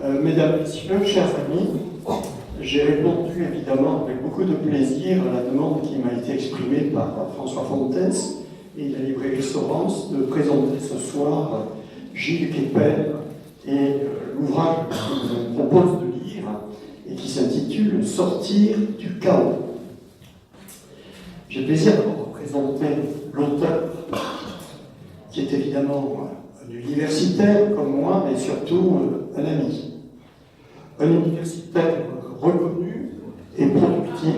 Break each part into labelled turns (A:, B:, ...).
A: Mesdames, Messieurs, chers amis, j'ai répondu évidemment avec beaucoup de plaisir à la demande qui m'a été exprimée par François Fontès et la librairie Sorens de présenter ce soir Gilles Kepel et l'ouvrage que je vous propose de lire et qui s'intitule « Sortir du chaos ». J'ai le plaisir de vous présenter l'auteur, qui est évidemment un universitaire comme moi, mais surtout un ami. Un universitaire reconnu et productif.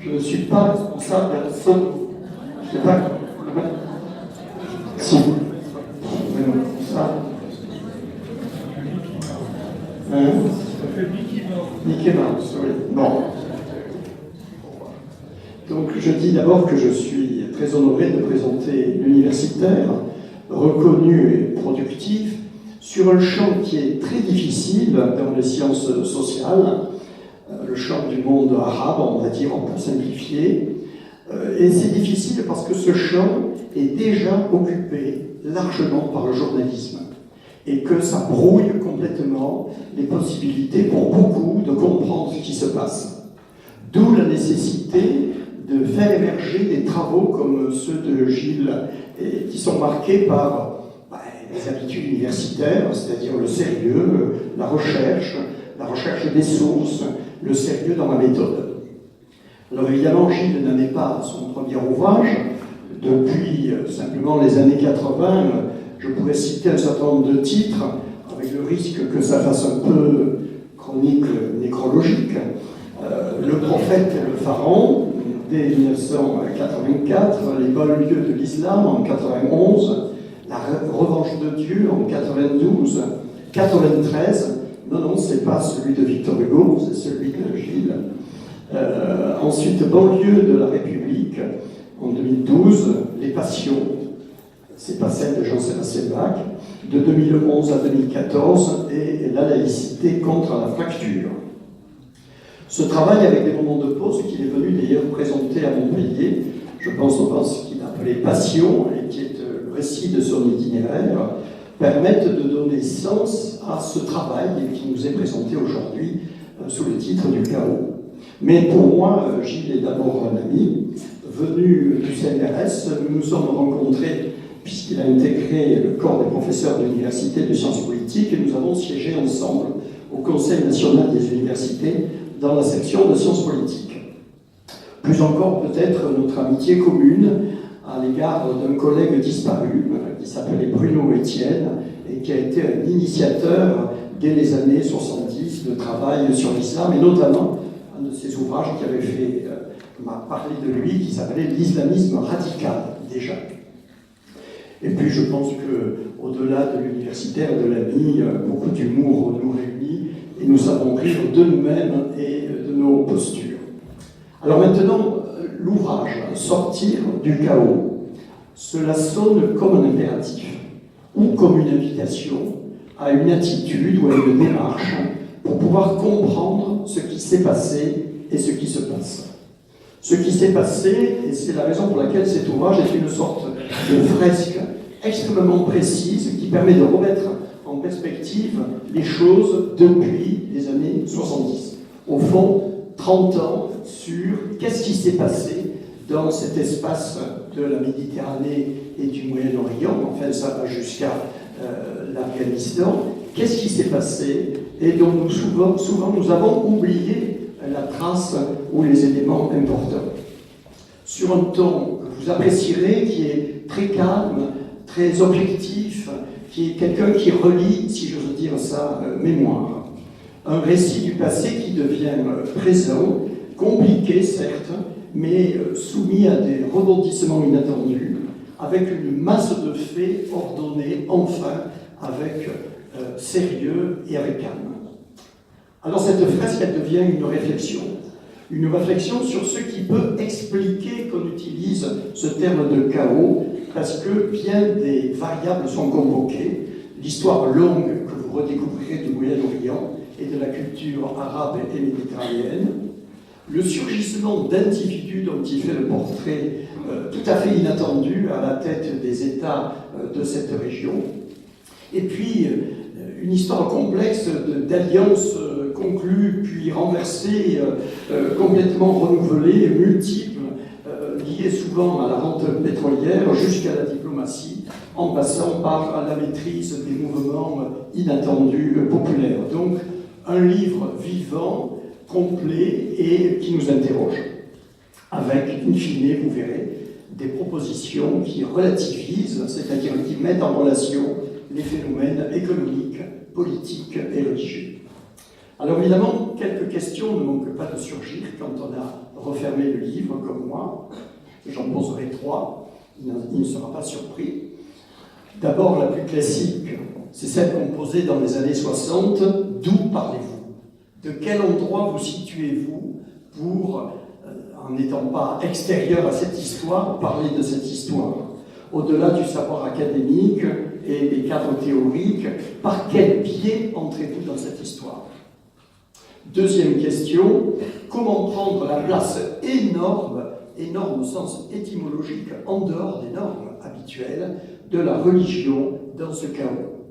A: Je ne suis pas responsable de la somme. Je ne sais pas comment le mettre. Si vous voulez ça. Mickey Mouse, oui. Bon. Donc je dis d'abord que je suis très honoré de présenter l'universitaire reconnu et productif sur un champ qui est très difficile dans les sciences sociales, le champ du monde arabe, on va dire, pour simplifier. Et c'est difficile parce que ce champ est déjà occupé largement par le journalisme et que ça brouille complètement les possibilités pour beaucoup de comprendre ce qui se passe. D'où la nécessité de faire émerger des travaux comme ceux de Gilles et qui sont marqués par les habitudes universitaires, c'est-à-dire le sérieux, la recherche des sources, le sérieux dans la méthode. Alors évidemment, Gilles n'en est pas à son premier ouvrage. Depuis simplement les années 80, je pourrais citer un certain nombre de titres, avec le risque que ça fasse un peu chronique nécrologique. Le prophète et le pharaon, dès 1984, les banlieues de l'islam en 91, la revanche de Dieu en 92, 93, non, c'est pas celui de Victor Hugo, c'est celui de Gilles. Ensuite, banlieue de la République en 2012, les passions, c'est pas celle de Jean-Sébastien Bach, de 2011 à 2014, et la laïcité contre la fracture. Ce travail avec des moments de pause qu'il est venu d'ailleurs présenter à Montpellier, je pense au ce qu'il appelait Passion, et qui est le récit de son itinéraire, permettent de donner sens à ce travail qui nous est présenté aujourd'hui sous le titre du chaos. Mais pour moi, Gilles est d'abord un ami, venu du CNRS, nous nous sommes rencontrés puisqu'il a intégré le corps des professeurs de l'Université de sciences politiques et nous avons siégé ensemble au Conseil national des universités dans la section de sciences politiques. Plus encore, peut-être, notre amitié commune à l'égard d'un collègue disparu qui s'appelait Bruno Etienne et qui a été un initiateur dès les années 70 de travail sur l'islam et notamment un de ses ouvrages qui avait fait m'a parlé de lui qui s'appelait l'islamisme radical déjà. Et puis je pense que au-delà de l'universitaire, de l'ami, beaucoup d'humour nous réunit et nous savons rire de nous-mêmes et de nos postures. Alors maintenant, l'ouvrage « Sortir du chaos », cela sonne comme un impératif ou comme une invitation à une attitude ou à une démarche pour pouvoir comprendre ce qui s'est passé et ce qui se passe. Ce qui s'est passé, et c'est la raison pour laquelle cet ouvrage est une sorte de fresque extrêmement précise qui permet de remettre en perspective les choses depuis les années 70. Au fond, 30 ans sur qu'est-ce qui s'est passé dans cet espace de la Méditerranée et du Moyen-Orient, enfin ça va jusqu'à l'Afghanistan, qu'est-ce qui s'est passé et dont souvent nous avons oublié la trace ou les éléments importants. Sur un ton que vous apprécierez, qui est très calme, très objectif, qui est quelqu'un qui relie, si j'ose dire ça, mémoire. Un récit du passé qui devient présent, compliqué certes, mais soumis à des rebondissements inattendus, avec une masse de faits ordonnés, enfin, avec sérieux et avec calme. Alors cette fresque, elle devient une réflexion sur ce qui peut expliquer qu'on utilise ce terme de chaos, parce que bien des variables sont convoquées, l'histoire longue que vous redécouvrirez du Moyen-Orient et de la culture arabe et méditerranéenne, le surgissement d'individus dont il fait le portrait tout à fait inattendu à la tête des États de cette région, Et puis, une histoire complexe d'alliances conclues, puis renversées, complètement renouvelées, multiples, liées souvent à la rente pétrolière jusqu'à la diplomatie, en passant par la maîtrise des mouvements inattendus populaires. Donc, un livre vivant, complet et qui nous interroge, avec, in fine, vous verrez, des propositions qui relativisent, c'est-à-dire qui mettent en relation les phénomènes économiques, politiques et religieux. Alors évidemment, quelques questions ne manquent pas de surgir quand on a refermé le livre, comme moi. J'en poserai 3, il ne sera pas surpris. D'abord, la plus classique, c'est celle qu'on posait dans les années 60. D'où parlez-vous? De quel endroit vous situez-vous pour, en n'étant pas extérieur à cette histoire, parler de cette histoire? Au-delà du savoir académique et des cadres théoriques, par quel biais entrez-vous dans cette histoire? Deuxième question, comment prendre la place énorme au sens étymologique, en dehors des normes habituelles, de la religion dans ce chaos?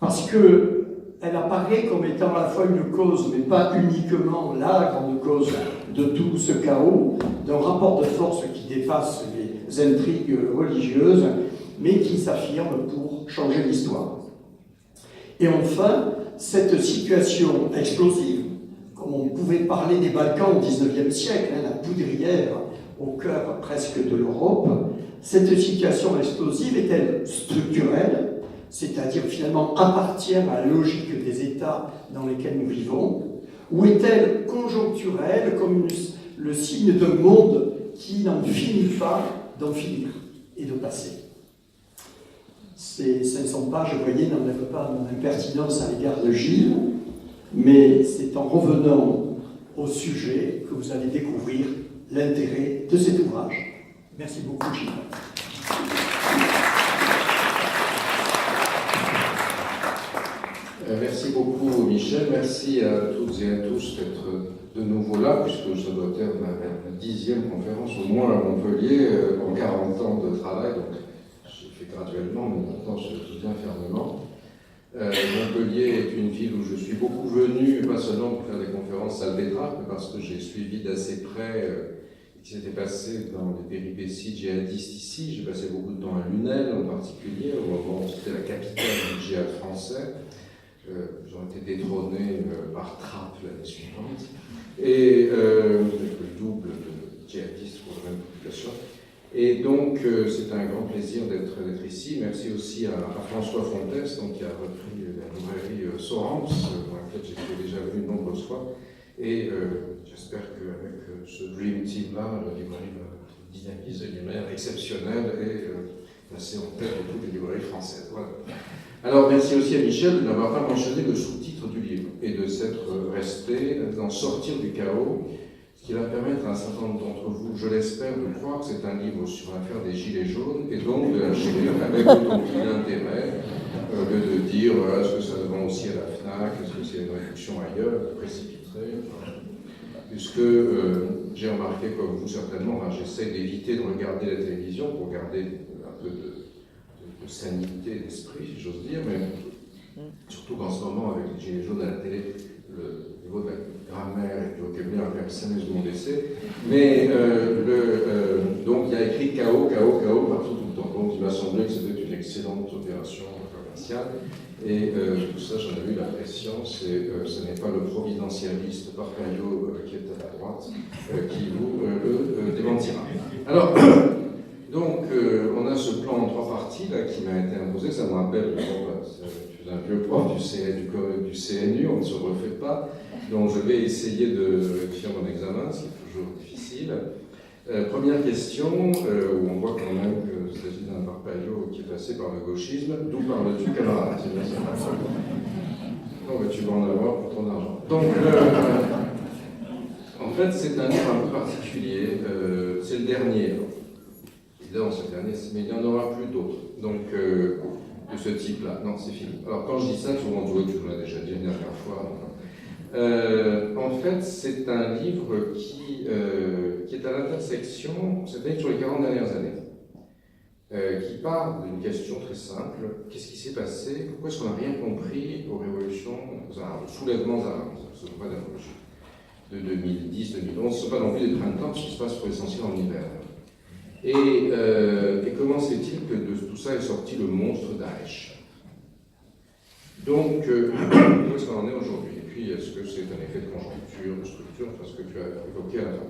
A: Parce qu'elle apparaît comme étant à la fois une cause, mais pas uniquement la grande cause de tout ce chaos, d'un rapport de force qui dépasse les intrigues religieuses, mais qui s'affirme pour changer l'histoire. Et enfin, cette situation explosive, comme on pouvait parler des Balkans au XIXe siècle, la poudrière au cœur presque de l'Europe, cette situation explosive est-elle structurelle, c'est-à-dire finalement appartient à la logique des États dans lesquels nous vivons, ou est-elle conjoncturelle comme le signe d'un monde qui n'en finit pas d'en finir et de passer? Ces 500 pages, vous voyez, n'enlèvent pas mon impertinence à l'égard de Gilles, mais c'est en revenant au sujet que vous allez découvrir l'intérêt de cet ouvrage. Merci beaucoup, Gilles.
B: Merci beaucoup, Michel. Merci à toutes et à tous d'être de nouveau là, puisque ça doit être ma 10e conférence au moins à Montpellier en 40 ans de travail. Donc, je fais graduellement, mais maintenant je soutiens fermement. Montpellier est une ville où je suis beaucoup venu, pas seulement pour faire des conférences salvétraques, mais parce que j'ai suivi d'assez près ce qui s'était passé dans les péripéties djihadistes ici. J'ai passé beaucoup de temps à Lunel en particulier, au moment où c'était la capitale du djihad français. J'aurais été détrôné par Trapp l'année suivante, et avec le double de djihadistes pour la même population. Et donc, c'est un grand plaisir d'être ici. Merci aussi à François Fontès, donc, qui a repris la librairie Sorens, dans laquelle j'étais déjà venu de nombreuses fois. Et j'espère qu'avec ce Dream Team-là, la librairie va dynamiser d'une manière exceptionnelle et passer en tête de toutes les librairies françaises. Voilà. Alors, merci aussi à Michel de n'avoir pas mentionné le sous-titre du livre et de s'être resté d'en sortir du chaos, ce qui va permettre à un certain nombre d'entre vous, je l'espère, de croire que c'est un livre sur l'affaire des Gilets jaunes et donc de l'acheter avec autant d'intérêt, au lieu de dire est-ce que ça se vend aussi à la FNAC, est-ce que c'est une réduction ailleurs, précipiterait, puisque j'ai remarqué, comme vous certainement, j'essaie d'éviter de regarder la télévision pour garder un peu de sanité d'esprit, si j'ose dire, mais surtout qu'en ce moment, avec les Gilets jaunes à la télé, le niveau de la grammaire et du vocabulaire a sérieusement baissé. Mais donc il y a écrit chaos partout tout le temps. Donc il m'a semblé que c'était une excellente opération commerciale. Et tout ça, j'en ai eu la prescience, et ce n'est pas le providentialiste Parpaillot qui est à la droite qui vous le démentira. Alors, donc, on a ce plan en 3 parties là, qui m'a été imposé. Ça me rappelle, je suis un vieux prof du CNU, on ne se refait pas. Donc, je vais essayer de réussir mon examen, c'est toujours difficile. Première question, où on voit quand même qu'il s'agit d'un Parpaillot qui est passé par le gauchisme. D'où parles-tu, camarade? Non, mais tu vas en avoir pour ton argent. Donc, en fait, c'est un livre un peu particulier. C'est le dernier. Évidemment, c'est le dernier, mais il n'y en aura plus d'autres. Donc, de ce type-là. Non, c'est fini. Alors, quand je dis ça, tout le monde dit, tu l'as déjà dit la dernière fois. En fait, c'est un livre qui est à l'intersection, c'est-à-dire sur les 40 dernières années. qui part d'une question très simple. Qu'est-ce qui s'est passé? Pourquoi est-ce qu'on n'a rien compris aux révolutions arabes, aux soulèvements arabes? Ce ne sont pas des révolutions de 2010, 2011, ce ne sont pas non plus des printemps, ce qui se passe pour l'essentiel en hiver. Et comment se fait-il que de tout ça est sorti le monstre Daesh? Donc, où est-ce qu'on en est aujourd'hui? Et puis, est-ce que c'est un effet de conjoncture, de structure, enfin ce que tu as évoqué à la fin?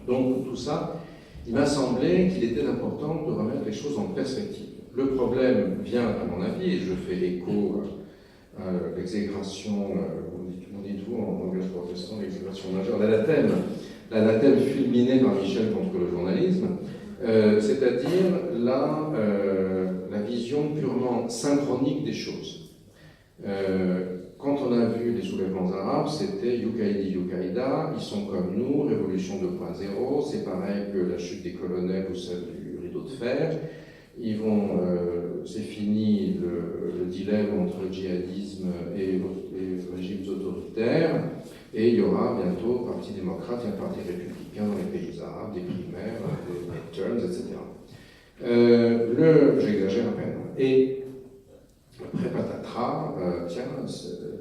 B: Donc, tout ça, il m'a semblé qu'il était important de remettre les choses en perspective. Le problème vient, à mon avis, et je fais écho à l'exégration, dites-vous en langage protestant, l'exégration majeure, l'anathème fulminé par Michel contre le journalisme, c'est-à-dire la vision purement synchronique des choses. Quand on a vu les soulèvements arabes, c'était Yukaïdi, Yukaïda, ils sont comme nous, révolution 2.0, c'est pareil que la chute des colonels ou celle du rideau de fer. C'est fini le dilemme entre le djihadisme et régimes autoritaires, et il y aura bientôt un parti démocrate et un parti républicain dans les pays arabes, des primaires, des midterms, etc. J'exagère à peine. Et après patatras,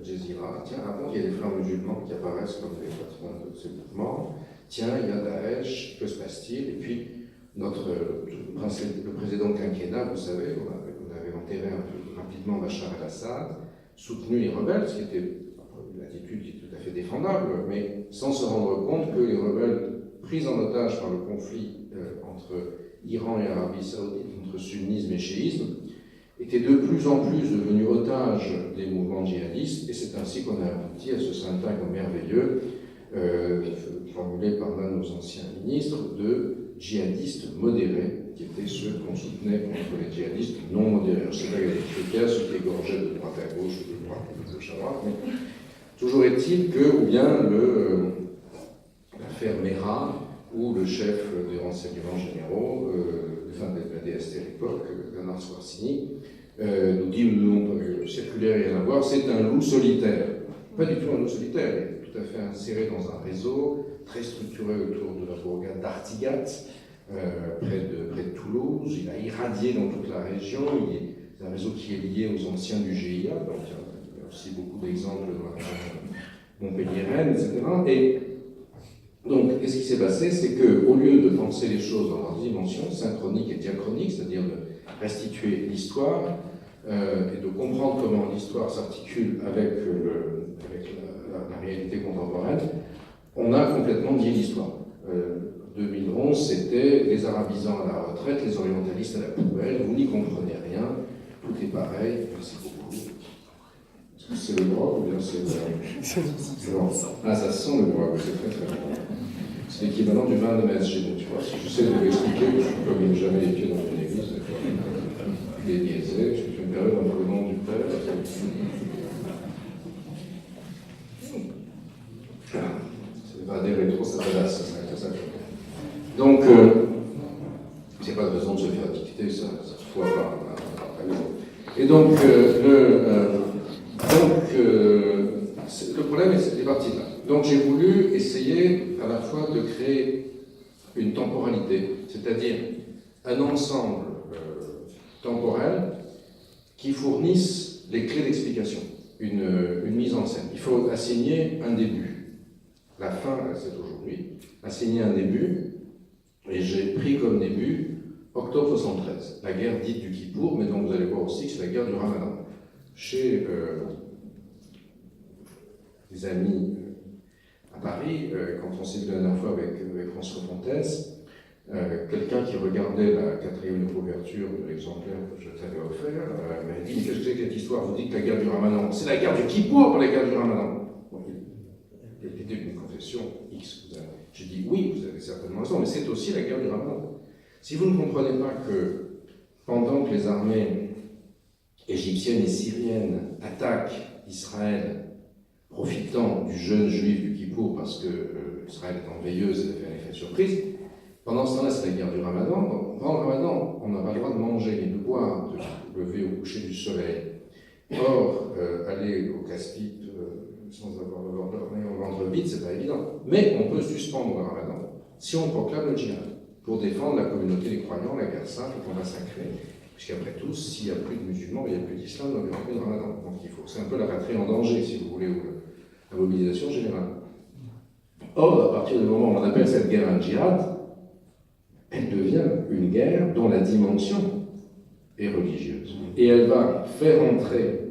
B: Jazeera, tiens, avant il y a des frères musulmans qui apparaissent comme les patrons de ces mouvements, tiens, il y a Daesh, que se passe-t-il? Et puis, le président quinquennat, vous savez, on avait enterré un peu rapidement Bachar el-Assad, soutenu les rebelles, ce qui était une attitude qui est tout à fait défendable, mais sans se rendre compte que les rebelles pris en otage par le conflit entre Iran et Arabie Saoudite, entre sunnisme et chiisme, étaient de plus en plus devenus otages des mouvements djihadistes, et c'est ainsi qu'on a abouti à ce syntagme merveilleux, formulé par l'un de nos anciens ministres, de djihadistes modérés, qui étaient ceux qu'on soutenait contre les djihadistes non modérés. Je ne sais pas, il y a des critères, ceux qui égorgeaient de droite à gauche, ou de droite à gauche à droite, mais toujours est-il que, ou bien l'affaire Mera, où le chef des renseignements généraux, de la DST à l'époque, Bernard Swarzini, nous dit non, circulaire, rien à voir, c'est un loup solitaire. Pas du tout un loup solitaire, il est tout à fait inséré dans un réseau très structuré autour de la bourgade d'Artigat, près de Toulouse. Il a irradié dans toute la région. C'est un réseau qui est lié aux anciens du GIA, donc il y a aussi beaucoup d'exemples dans la région Montpellier-Rennes, etc. Et donc, qu'est-ce qui s'est passé? C'est qu'au lieu de penser les choses dans leur dimension synchronique et diachronique, c'est-à-dire de restituer l'histoire et de comprendre comment l'histoire s'articule avec la réalité contemporaine, on a complètement nié l'histoire. 2011, c'était les arabisants à la retraite, les orientalistes à la poubelle, vous n'y comprenez rien, tout est pareil, merci beaucoup. Est-ce que c'est le grog ou bien c'est le... Ah, ça sent le grog, c'est très très bon. C'est l'équivalent du vin de messe chez nous, tu vois. Si j'essaie de l'expliquer, je suis comme jamais les pieds dans une église, des niaisés, je fais une période entre le nom du Père. C'est pas des rétros, ça pédasse, ça s'arrête à ça. Donc, c'est pas de raison de se faire dicter, ça se foire pas. Et donc, le problème est parti là. Donc, j'ai voulu essayer à la fois de créer une temporalité, c'est-à-dire un ensemble temporel qui fournisse les clés d'explication, une mise en scène. Il faut assigner un début. La fin, c'est aujourd'hui. Assigner un début, et j'ai pris comme début octobre 73, la guerre dite du Kippour, mais donc vous allez voir aussi que c'est la guerre du Ramadan. Chez des amis à Paris, quand on s'est vu la dernière fois avec François Fontès, quelqu'un qui regardait la 4e couverture de l'exemplaire que je t'avais offert m'a dit: mais qu'est-ce que c'est que cette histoire? Vous dites la guerre du Ramadan. C'est la guerre du Kippour pour la guerre du Ramadan. Bon, il était une confession X. J'ai dit oui, vous avez certainement raison, mais c'est aussi la guerre du Ramadan. Si vous ne comprenez pas que pendant que les armées égyptiennes et syriennes attaquent Israël, profitant du jeûne juif du Kippour, parce que Israël étant veilleuse, elle a fait un effet de surprise, pendant ce temps-là, c'est la guerre du Ramadan. Pendant le Ramadan, on n'a pas le droit de manger et de boire, de lever au coucher du soleil. Or, aller au casse-pipe sans avoir le ventre vide, c'est pas évident. Mais on peut suspendre le Ramadan si on proclame le djihad. pour défendre la communauté des croyants, la guerre sainte, le combat sacré. Puisqu'après tout, s'il n'y a plus de musulmans, il n'y a plus d'islam, donc il n'y aura plus de ramadan. Donc il faut, c'est un peu la patrie en danger, si vous voulez, ou la mobilisation générale. Or, à partir du moment où on appelle cette guerre un djihad, elle devient une guerre dont la dimension est religieuse. Et elle va faire entrer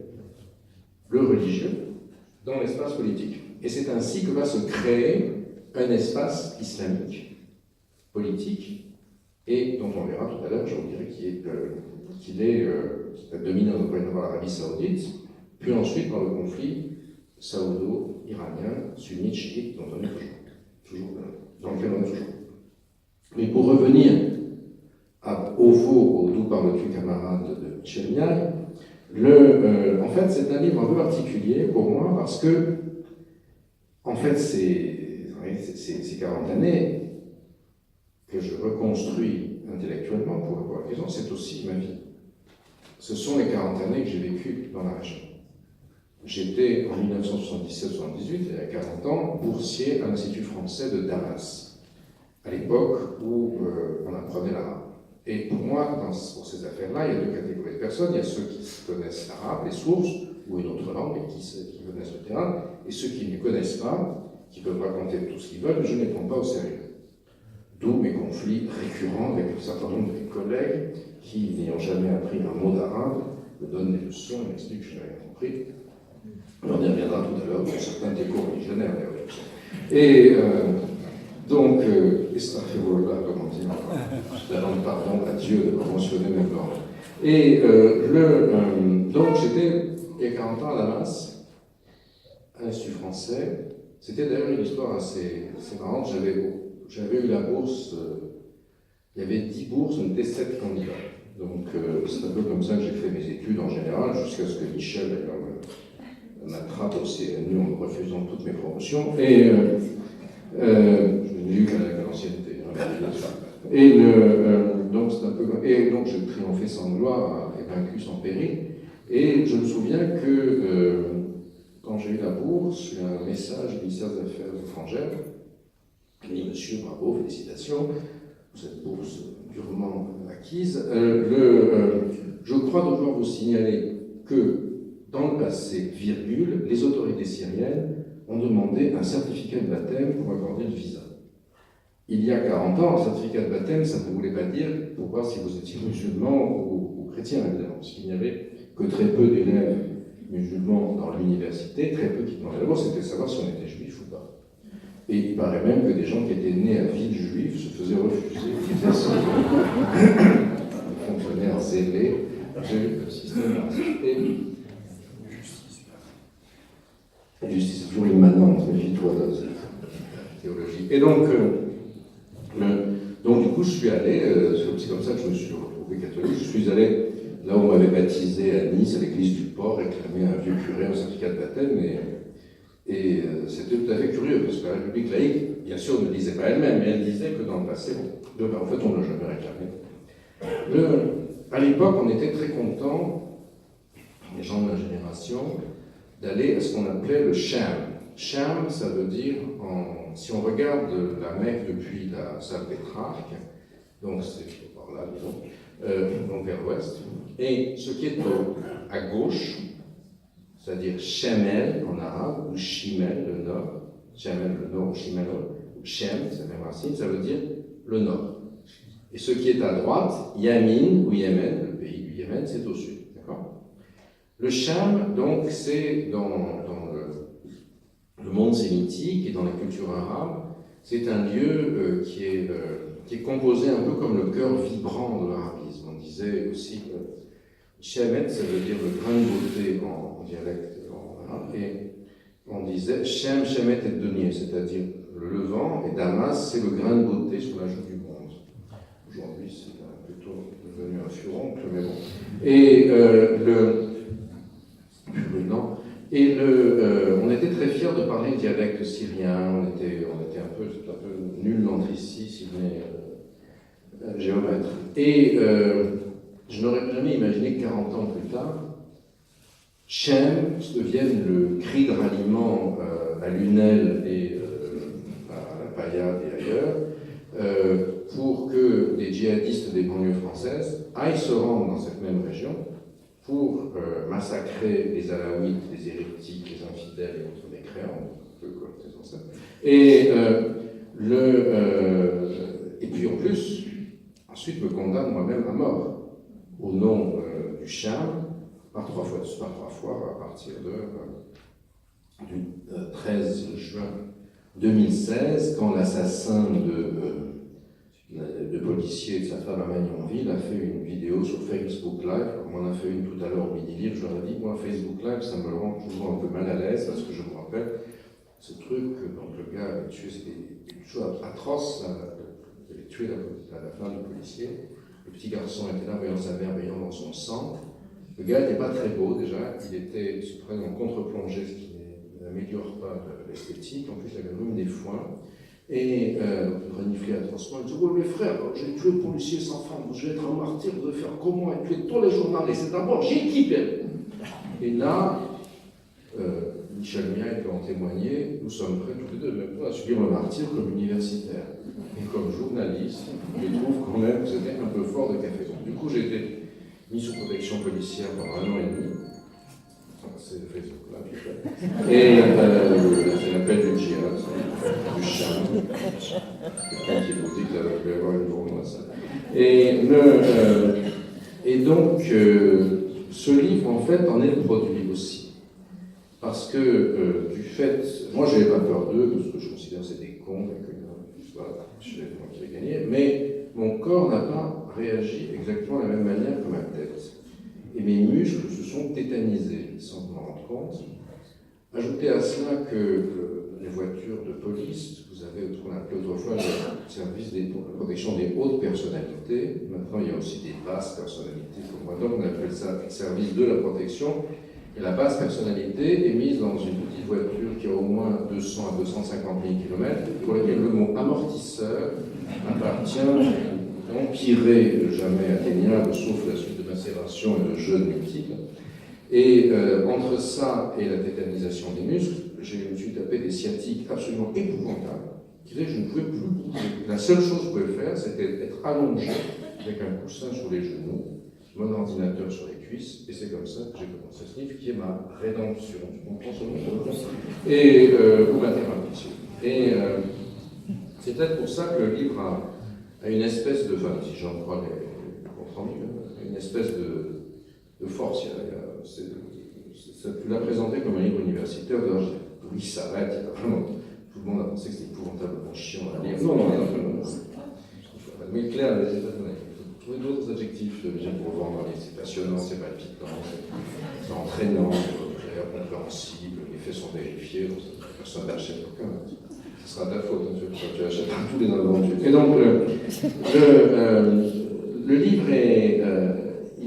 B: le religieux dans l'espace politique. Et c'est ainsi que va se créer un espace islamique, politique, et dont on verra tout à l'heure, je vous dirais, qu'il est dominé par l'Arabie Saoudite, puis ensuite par le conflit saoudo-iranien, sunnite, chiite, dont on est toujours dans lequel on est toujours. Mais pour revenir au veau, au D'où parles-tu camarade de Michel Niaille, en fait, c'est un livre un peu particulier pour moi parce que, en fait, ces 40 années que je reconstruis intellectuellement pour répondre à la question, c'est aussi ma vie. Ce sont les 40 années que j'ai vécues dans la région. J'étais en 1977-78, il y a 40 ans, boursier à l'Institut français de Damas, à l'époque où on apprenait l'arabe. Et pour moi, pour ces affaires-là, il y a deux catégories de personnes. Il y a ceux qui connaissent l'arabe, les sources, ou une autre langue, et qui connaissent le terrain, et ceux qui ne connaissent pas, qui peuvent raconter tout ce qu'ils veulent, mais je ne les prends pas au sérieux. D'où mes conflits récurrents avec un certain nombre de mes collègues qui, n'ayant jamais appris un mot d'arabe, me donnent des leçons, m'expliquent que je n'ai rien compris. On y reviendra tout à l'heure sur certains des cours religionnaires. Et donc, Estafirullah, comme on dit, je demande pardon à Dieu de me mentionner mes blancs. Et donc, j'étais il y a 40 ans à Damas, à l'Institut français. C'était d'ailleurs une histoire assez marrante. J'avais eu la bourse, il y avait 10 bourses, on était 7 candidats. Donc, c'est un peu comme ça que j'ai fait mes études en général, jusqu'à ce que Michel, d'ailleurs, m'attrape au CNU en me refusant toutes mes promotions. Et je n'ai eu qu'à l'ancienneté. Et donc, c'est un peu comme... Et donc, j'ai triomphé sans gloire et vaincu sans péril. Et je me souviens que quand j'ai eu la bourse, j'ai eu un message du ministère des Affaires étrangères qui dit « Monsieur, bravo, félicitations, pour cette bourse durement acquise. Je crois devoir vous signaler que dans le passé, virgule, les autorités syriennes ont demandé un certificat de baptême pour accorder le visa. Il y a 40 ans, un certificat de baptême, ça ne voulait pas dire pour voir si vous étiez musulman ou chrétien, évidemment, parce qu'il n'y avait que très peu d'élèves musulmans dans l'université, très peu qui demandaient. D'abord, c'était savoir si on était juif ou pas. Et il paraît même que des gens qui étaient nés à Villejuif se faisaient refuser les fonctionnaires zélés du système d'arcité. Justice est toujours immanente, méfie-toi de cette théologie. Et donc du coup, je suis allé, c'est comme ça que je me suis retrouvé catholique, je suis allé là où on m'avait baptisé à Nice, à l'église du port, réclamer un vieux curé, un certificat de baptême, et c'était tout à fait curieux, parce que la République laïque, bien sûr, ne le disait pas elle-même, mais elle disait que dans le passé, en fait, on ne l'a jamais réclamé. À l'époque, on était très contents, les gens de ma génération, d'aller à ce qu'on appelait le Sham. Sham, ça veut dire, si on regarde la Mecque depuis la salle Pétrarque, donc c'est par là, disons, donc vers l'ouest, et ce qui est à gauche, c'est-à-dire Shemel en arabe, ou Shimel, le nord, Shemel, le nord, ou Shimel, ou Shem, c'est la même racine, ça veut dire le nord. Et ce qui est à droite, Yamin, ou Yémen, le pays du Yémen, c'est au sud, d'accord ? Le Sham, donc, c'est dans le monde sémitique et dans la culture arabe, c'est un lieu qui est composé un peu comme le cœur vibrant de l'arabisme. On disait aussi que Shemet, ça veut dire le grain de beauté en dialecte en arabe, et on disait Shem, Shemet et denier, c'est-à-dire le levant, et Damas, c'est le grain de beauté sur la joue du bronze. Aujourd'hui, c'est plutôt devenu un furoncle, mais bon. Et on était très fiers de parler dialecte syrien, on était un peu nul entre ici, si vous voulez, géomètre. Et je n'aurais jamais imaginé que 40 ans plus tard, Shem devienne le cri de ralliement à Lunel et à la Payade et ailleurs, pour que djihadistes des banlieues françaises aillent se rendre dans cette même région pour massacrer les alaouites, les hérétiques, les infidèles et autres mécréants, et puis en plus, ensuite me condamne moi-même à mort, au nom du charme, par trois fois, à partir du 13 juin 2016, quand l'assassin de policier de sa femme à Magnanville a fait une vidéo sur Facebook Live. On en a fait une tout à l'heure au midi-livre. Je leur ai dit, moi, Facebook Live, ça me rend toujours un peu mal à l'aise parce que je me rappelle ce truc, donc le gars avait tué, c'était une chose atroce, il avait tué la femme du policier. Le petit garçon était là, voyant sa mère baignant dans son sang. Le gars n'était pas très beau déjà, il se prenait en contre-plongée, ce qui n'améliore pas l'esthétique. En plus, il avait le rhume des foins. Et il reniflait atrocement. Il dit, oui, mes frères, j'ai tué le policier sans femme, je vais être un martyr, vous devez faire comme moi et tuer tous les journalistes. C'est d'abord, j'ai équipé. Et là, Michel Mia peut en témoigner, nous sommes prêts tous les deux, même toi, à subir le martyr comme universitaire. Et comme journaliste, je trouve quand même que c'était un peu fort de café. Donc, du coup, j'ai été mis sous protection policière pendant 1 an et demi. C'est le Facebook là, et c'est l'appel du djihad, du charme. Quelqu'un qui vous dit que ça va y avoir une journée à ça. Et donc, ce livre, en fait, en est le produit aussi. Parce que, du fait, moi, je n'avais pas peur d'eux, parce que je considère que c'est des cons, et que voilà, je sais moi qui vais gagner, mais mon corps n'a pas réagi exactement de la même manière que ma tête. Et mes muscles se sont tétanisés, sans m'en rendre compte. Ajoutez à cela que les voitures de police, vous avez ce qu'on appelait autrefois le service de protection des hautes personnalités. Maintenant, il y a aussi des basses personnalités, comme moi. Donc, on appelle ça le service de la protection. Et la basse personnalité est mise dans une petite voiture qui a au moins 200 à 250 000 km, pour laquelle le mot amortisseur appartient empiré, jamais atteignable, sauf la suite de macération et de jeûne multiples. Et entre ça et la tétanisation des muscles, je me suis tapé des sciatiques absolument épouvantables, qui faisaient que je ne pouvais plus bouger. La seule chose que je pouvais faire, c'était être allongé avec un coussin sur les genoux, mon ordinateur sur les cuisses, et c'est comme ça que j'ai commencé ce livre, qui est ma rédemption, tu comprends ce mot, ou ma thérapie. Et c'est peut-être pour ça que le livre a une espèce de, enfin, si j'en crois les comptes rendus, une espèce de force. Tu l'as présenté comme un livre universitaire, oui, ça va être vraiment. Tout le monde a pensé que c'était épouvantablement chiant à lire. Non, mais clair, il faut trouver d'autres adjectifs pour vendre. C'est passionnant, c'est palpitant, c'est entraînant, c'est compréhensible, les faits sont vérifiés, donc personne n'achète aucun. Ce sera ta faute, tu achèteras tous les invendus. Et donc, le livre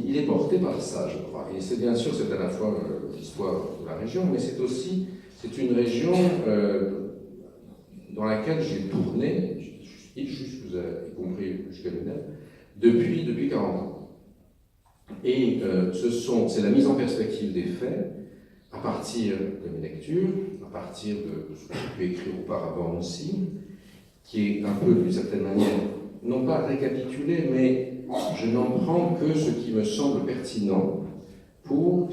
B: il est porté par ça, je crois. Et c'est bien sûr, c'est à la fois l'histoire de la région, mais c'est aussi, c'est une région dans laquelle j'ai tourné, y compris jusqu'à Lunel, depuis 40 ans. Et c'est la mise en perspective des faits, à partir de mes lectures, à partir de ce que j'ai pu écrire auparavant aussi, qui est un peu, d'une certaine manière, non pas récapitulé, mais je n'en prends que ce qui me semble pertinent pour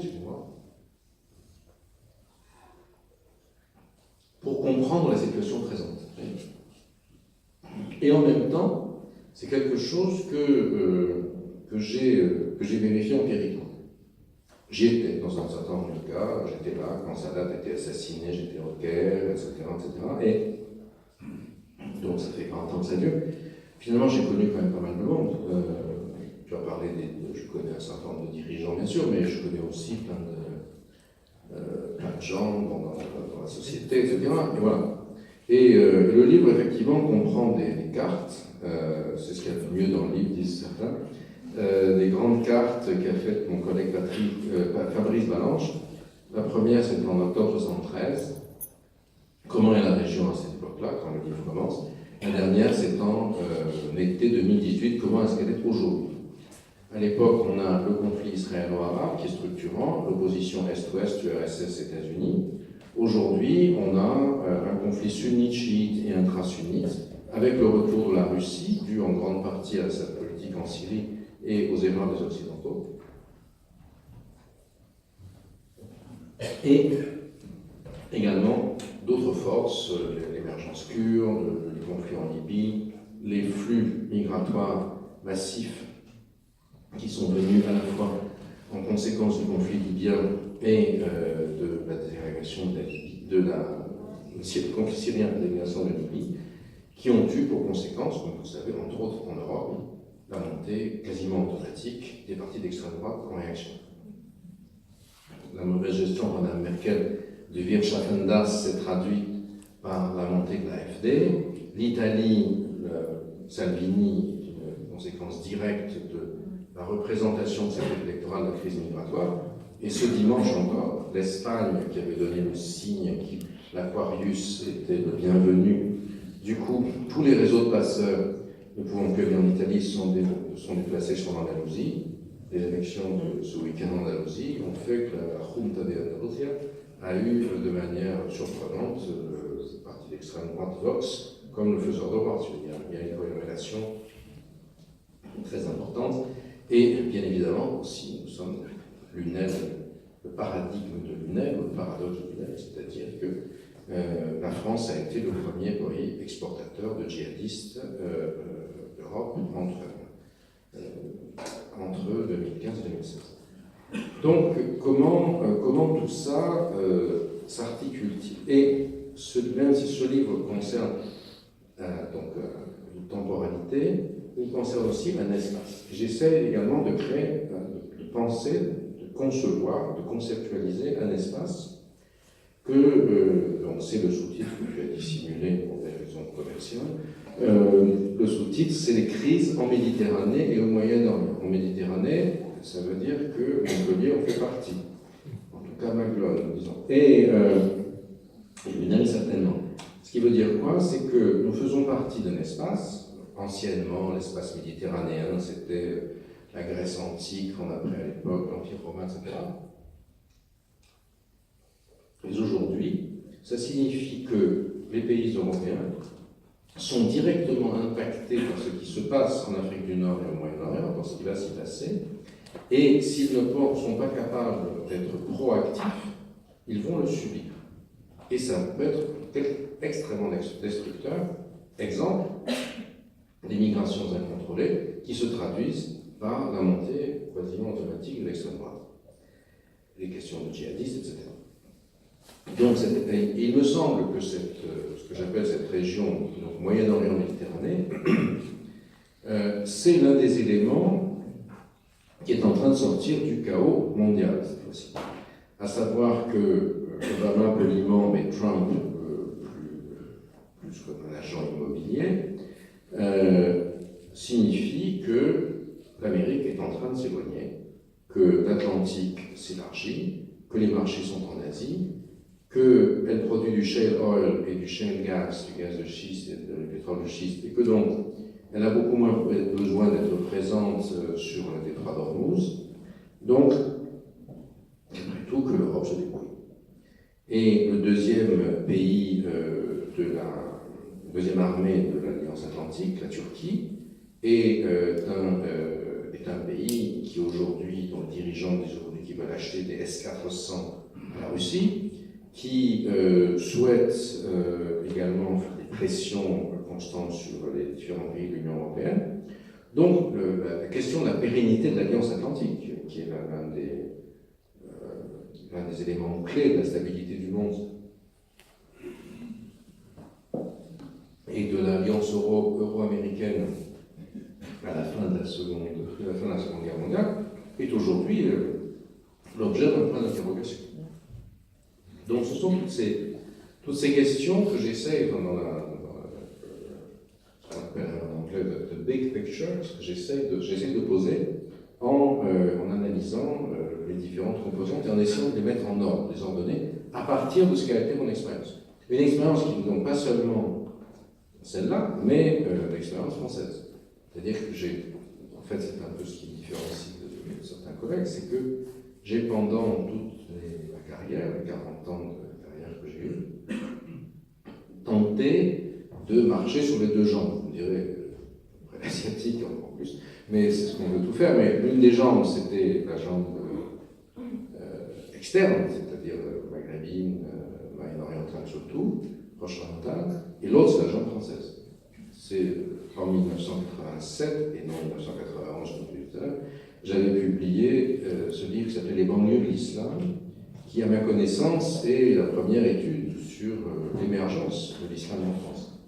B: comprendre la situation présente. Et en même temps, c'est quelque chose que j'ai vérifié empiriquement. J'y étais dans un certain nombre de cas, j'étais là quand Sadat était assassiné, j'étais au Caire, etc., etc. Et donc ça fait 40 ans que ça dure. Finalement, j'ai connu quand même pas mal de monde. Tu as parlé je connais un certain nombre de dirigeants, bien sûr, mais je connais aussi plein de gens dans la société, etc. Et voilà. Et le livre, effectivement, comprend des cartes, c'est ce qu'il y a de mieux dans le livre, disent certains, des grandes cartes qu'a faites mon collègue Fabrice Balanche. La première, c'était en octobre 1973. Comment est la région à cette époque-là, quand le livre commence. La dernière, c'est en été 2018. Comment est-ce qu'elle est aujourd'hui? À l'époque, on a le conflit israélo-arabe qui est structurant, l'opposition Est-Ouest, URSS, États-Unis. Aujourd'hui, on a un conflit sunnite, chiite et intra-sunnite, avec le retour de la Russie, dû en grande partie partie à sa politique en Syrie et aux erreurs des Occidentaux. Et également d'autres forces, l'émergence kurde, les conflits en Libye, les flux migratoires massifs qui sont venus à la fois en conséquence du conflit libyen et de la désagrégation du conflit syrien et de la désagrégation de Libye, qui ont eu pour conséquence, comme vous le savez, entre autres en Europe, la montée quasiment automatique des partis d'extrême droite en réaction. La mauvaise gestion de Mme Merkel du Wirtschaften s'est traduite par la montée de l'AfD. L'Italie, Salvini, est une conséquence directe de la représentation de cette électorale de la crise migratoire. Et ce dimanche encore, l'Espagne, qui avait donné le signe que l'Aquarius était le bienvenu, du coup, tous les réseaux de passeurs ne pouvant plus aller en Italie sont déplacés sur l'Andalousie. Les élections de ce week-end en Andalousie ont fait que la Junta de Andalusia a eu de manière surprenante le parti d'extrême droite Vox comme le faiseur de roi. Il y a une corrélation très importante. Et bien évidemment, aussi, nous sommes Lunel, le paradigme de Lunel, le paradoxe de Lunel, c'est-à-dire que la France a été le premier pays exportateur de djihadistes d'Europe entre 2015 et 2016. Donc, comment tout ça s'articule-t-il? Et même si ce livre concerne une temporalité, il concerne aussi un espace. J'essaie également de créer, de penser, de concevoir, de conceptualiser un espace que, donc c'est le sous-titre que je vais dissimuler pour des raisons commerciales. Le sous-titre, c'est les crises en Méditerranée et au Moyen-Orient. En Méditerranée, ça veut dire que Montpellier en fait partie. En tout cas, Maglone, disons. Et Lunel, certainement. Ce qui veut dire quoi? C'est que nous faisons partie d'un espace. Anciennement, l'espace méditerranéen, c'était la Grèce antique, qu'on appelait à l'époque l'Empire romain, etc. Mais aujourd'hui, ça signifie que les pays européens sont directement impactés par ce qui se passe en Afrique du Nord et au Moyen-Orient, par ce qui va s'y passer, et s'ils ne sont pas capables d'être proactifs, ils vont le subir. Et ça peut être extrêmement destructeur. Exemple, les migrations incontrôlées qui se traduisent par la montée quasiment automatique de l'extrême droite. Les questions de djihadistes, etc. Donc, il me semble que ce que j'appelle cette région, donc Moyen-Orient-Méditerranée, c'est l'un des éléments qui est en train de sortir du chaos mondial cette fois-ci. À savoir que Obama poliment, mais Trump plus comme un agent immobilier, signifie que l'Amérique est en train de s'éloigner, que l'Atlantique s'élargit, que les marchés sont en Asie, qu'elle produit du shale oil et du shale gas, du gaz de schiste et du pétrole de schiste, et que donc elle a beaucoup moins besoin d'être présente sur le détroit d'Ormuz, donc, après tout, que l'Europe se débrouille. Et le deuxième pays deuxième armée de l'Alliance Atlantique, la Turquie, est un pays qui aujourd'hui, dont les dirigeants disent aujourd'hui qu'ils veulent acheter des S-400 à la Russie, qui souhaite également faire des pressions constantes sur les différents pays de l'Union européenne. Donc, la question de la pérennité de l'Alliance Atlantique, qui est l'un des éléments clés de la stabilité du monde, et de l'Alliance euro-américaine à la fin de la Seconde Guerre mondiale, est aujourd'hui l'objet d'un point d'interrogation. Donc ce sont toutes ces questions que j'essaie, dans ce qu'on appelle en anglais the big picture, que j'essaie de poser en analysant les différentes composantes et en essayant de les mettre en ordre, de les ordonner, à partir de ce qu'a été mon expérience. Une expérience qui n'est donc pas seulement celle-là, mais l'expérience française. C'est-à-dire que en fait, c'est un peu ce qui me différencie de certains collègues, c'est que j'ai pendant toute ma carrière, les 40 ans de carrière que j'ai eue, tenté de marcher sur les deux jambes. Vous me direz, l'asiatique, plus. Mais c'est ce qu'on veut tout faire. Mais l'une des jambes, c'était la jambe externe, c'est-à-dire maghrébine, Moyen-Orientale surtout, Proche-Orientale, et l'autre, c'est la jambe française. C'est en 1987 et non 1991, comme je disais tout à l'heure, j'avais publié ce livre qui s'appelait Les banlieues de l'islam, qui, à ma connaissance, est la première étude sur l'émergence de l'islam en France.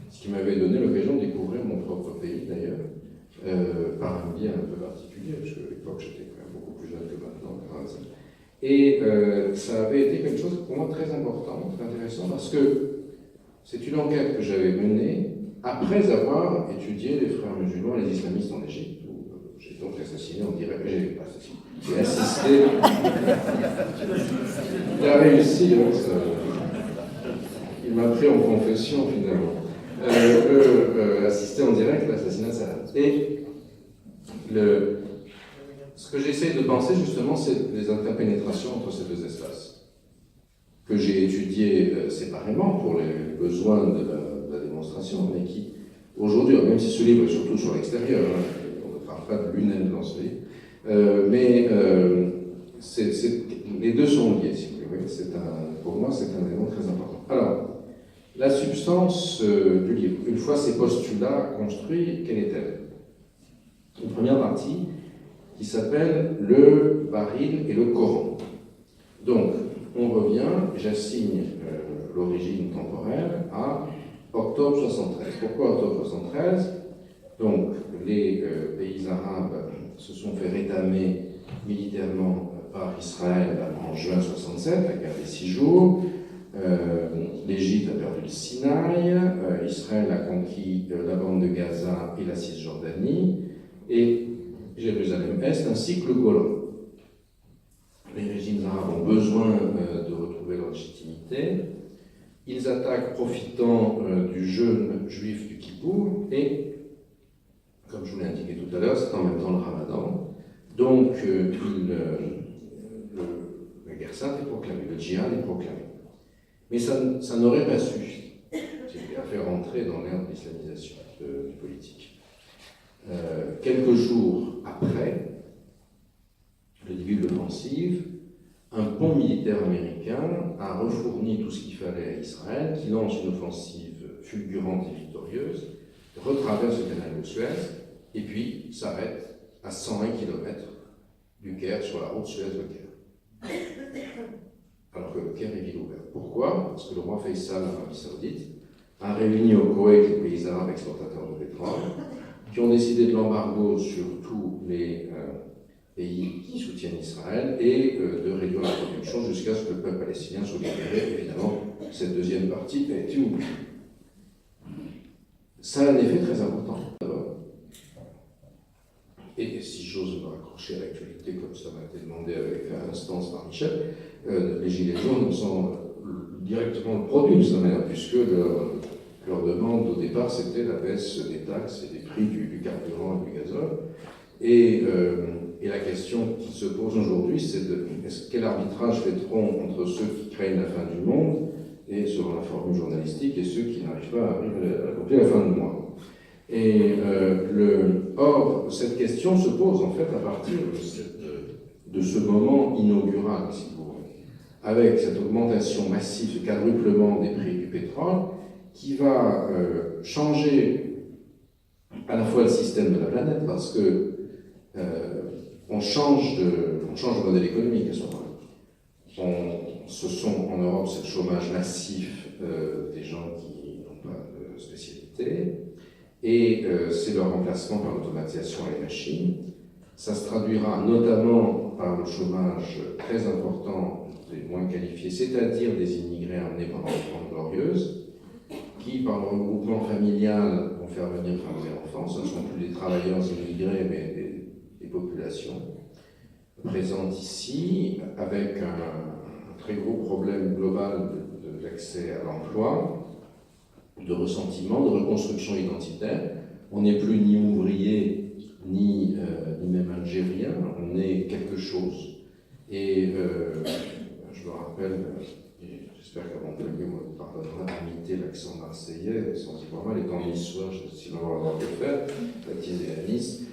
B: Ce qui m'avait donné l'occasion de découvrir mon propre pays, d'ailleurs, par un biais un peu particulier, parce qu'à l'époque, j'étais quand même beaucoup plus jeune que maintenant. Et ça avait été quelque chose pour moi très important, très intéressant, parce que c'est une enquête que j'avais menée après avoir étudié les frères musulmans et les islamistes en Égypte, où j'ai donc assassiné en direct. J'ai assisté. Il a réussi, donc il m'a pris en confession finalement. Assister en direct à l'assassinat de Salah. Et ce que j'essaie de penser justement, c'est les interpénétrations entre ces deux espaces, que j'ai étudiés séparément pour les besoins de la démonstration, mais qui, aujourd'hui, même si ce livre est surtout sur l'extérieur, on ne parle pas de l'UNEL dans ce livre, mais les deux sont liés, si vous voulez. Pour moi, c'est un élément très important. Alors, la substance du livre, une fois ces postulats construits, quelle est-elle? Une première partie qui s'appelle le baril et le Coran. Donc, on revient, j'assigne l'origine temporelle à octobre 73. Pourquoi octobre 73? Donc, les pays arabes se sont fait rétamer militairement par Israël en juin 67, la guerre des 6 jours. L'Égypte a perdu le Sinaï, Israël a conquis la bande de Gaza et la Cisjordanie, et Jérusalem-Est ainsi que le Golan. Les régimes arabes ont besoin de retrouver leur légitimité. Ils attaquent profitant du jeûne juif du Kippour, et, comme je vous l'ai indiqué tout à l'heure, c'est en même temps le Ramadan. Donc, la guerre sainte est proclamée, le djihad est proclamé. Mais ça n'aurait pas suffi à faire entrer dans l'ère de l'islamisation du politique. Quelques jours après le début de l'offensive, un pont militaire américain a refourni tout ce qu'il fallait à Israël, qui lance une offensive fulgurante et victorieuse, retraverse le canal de Suez, et puis s'arrête à 120 km du Caire, sur la route Suez-Le Caire. Alors que le Caire est ville ouverte. Pourquoi? Parce que le roi Faisal, l'Arabie Saoudite, a réuni au Koweït les pays arabes exportateurs de pétrole, qui ont décidé de l'embargo sur tous les pays qui soutiennent Israël et de réduire la production jusqu'à ce que le peuple palestinien soit libéré. Évidemment, cette deuxième partie a été oubliée. Ça a un effet très important, d'abord. Et si j'ose me raccrocher à l'actualité, comme ça m'a été demandé avec instance par Michel, les Gilets jaunes sont directement le produit de cette manière, puisque leur demande au départ, c'était la baisse des taxes et des prix du carburant et du gazole. Et la question qui se pose aujourd'hui, c'est quel arbitrage fait-on entre ceux qui craignent la fin du monde, et selon la formule journalistique, et ceux qui n'arrivent pas à arriver à accomplir la fin du mois. Or, cette question se pose en fait à partir de ce moment inaugural, si vous voulez, avec cette augmentation massive, ce quadruplement des prix du pétrole, qui va changer à la fois le système de la planète, parce que on change de modèle économique à ce moment-là. Ce sont en Europe, c'est le chômage massif des gens qui n'ont pas de spécialité, et c'est leur remplacement par l'automatisation et les machines. Ça se traduira notamment par le chômage très important des moins qualifiés, c'est-à-dire des immigrés amenés pendant les Trente Glorieuses, qui, par le regroupement familial, vont faire venir femmes et enfants. Ce ne sont plus des travailleurs immigrés, mais des populations présentes ici, avec un très gros problème global d'accès à l'emploi, de ressentiment, de reconstruction identitaire. On n'est plus ni ouvrier, ni même algérien, on est quelque chose. Et je me rappelle, et j'espère qu'à Montpellier, on me pardonnera d'imiter l'accent marseillais, sans y voir mal, étant niçois, je ne sais pas avoir le faire, baptisé à Nice,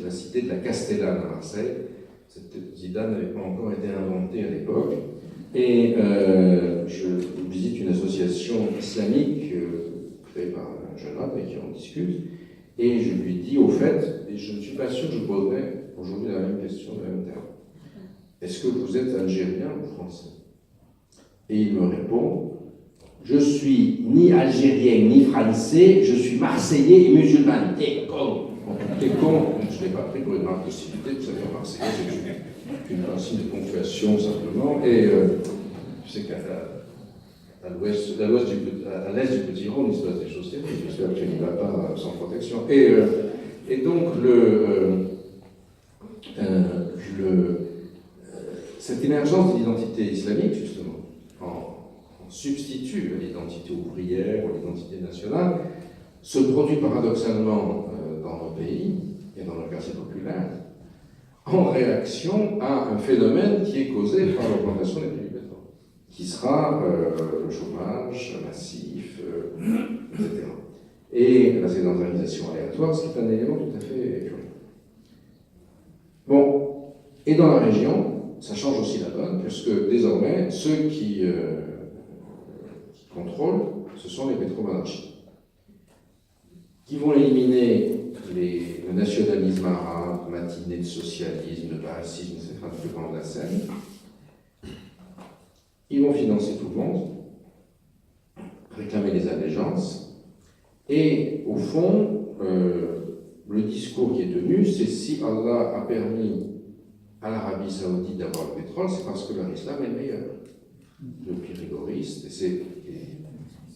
B: la cité de la Castellane à Marseille. Cette zidane n'avait pas encore été inventée à l'époque. Et je visite une association islamique créée par un jeune homme et qui en discute. Et je lui dis, au fait, et je ne suis pas sûr que je poserai aujourd'hui la même question de la même terme. Est-ce que vous êtes algérien ou français? Et il me répond, je suis ni algérien ni français, je suis marseillais et musulman. T'es con. T'es con. Je ne l'ai pas pris pour une marque de civilité, vous savez, en marseillais, c'est une principe de ponctuation simplement. Et je sais qu'à l'ouest, à l'est du Petit Rhône, il se passe des choses terribles. J'espère que tu n'y vas pas sans protection. Et donc, cette émergence de l'identité islamique, justement, en substitut à l'identité ouvrière, à l'identité nationale, se produit paradoxalement dans nos pays et dans nos quartiers populaires, en réaction à un phénomène qui est causé par l'augmentation des prix du pétrole, qui sera le chômage massif, etc. Et la sédentarisation aléatoire, ce qui est un élément tout à fait curieux. Bon, et dans la région, ça change aussi la donne, puisque désormais, ceux qui contrôlent, ce sont les pétromonarchies, qui vont éliminer le nationalisme arabe, matiné de socialisme, de racisme, etc., du devant de la scène. Ils vont financer tout le monde, réclamer les allégeances, et au fond, le discours qui est tenu, c'est si Allah a permis à l'Arabie Saoudite d'avoir le pétrole, c'est parce que leur islam est meilleur, le plus rigoriste,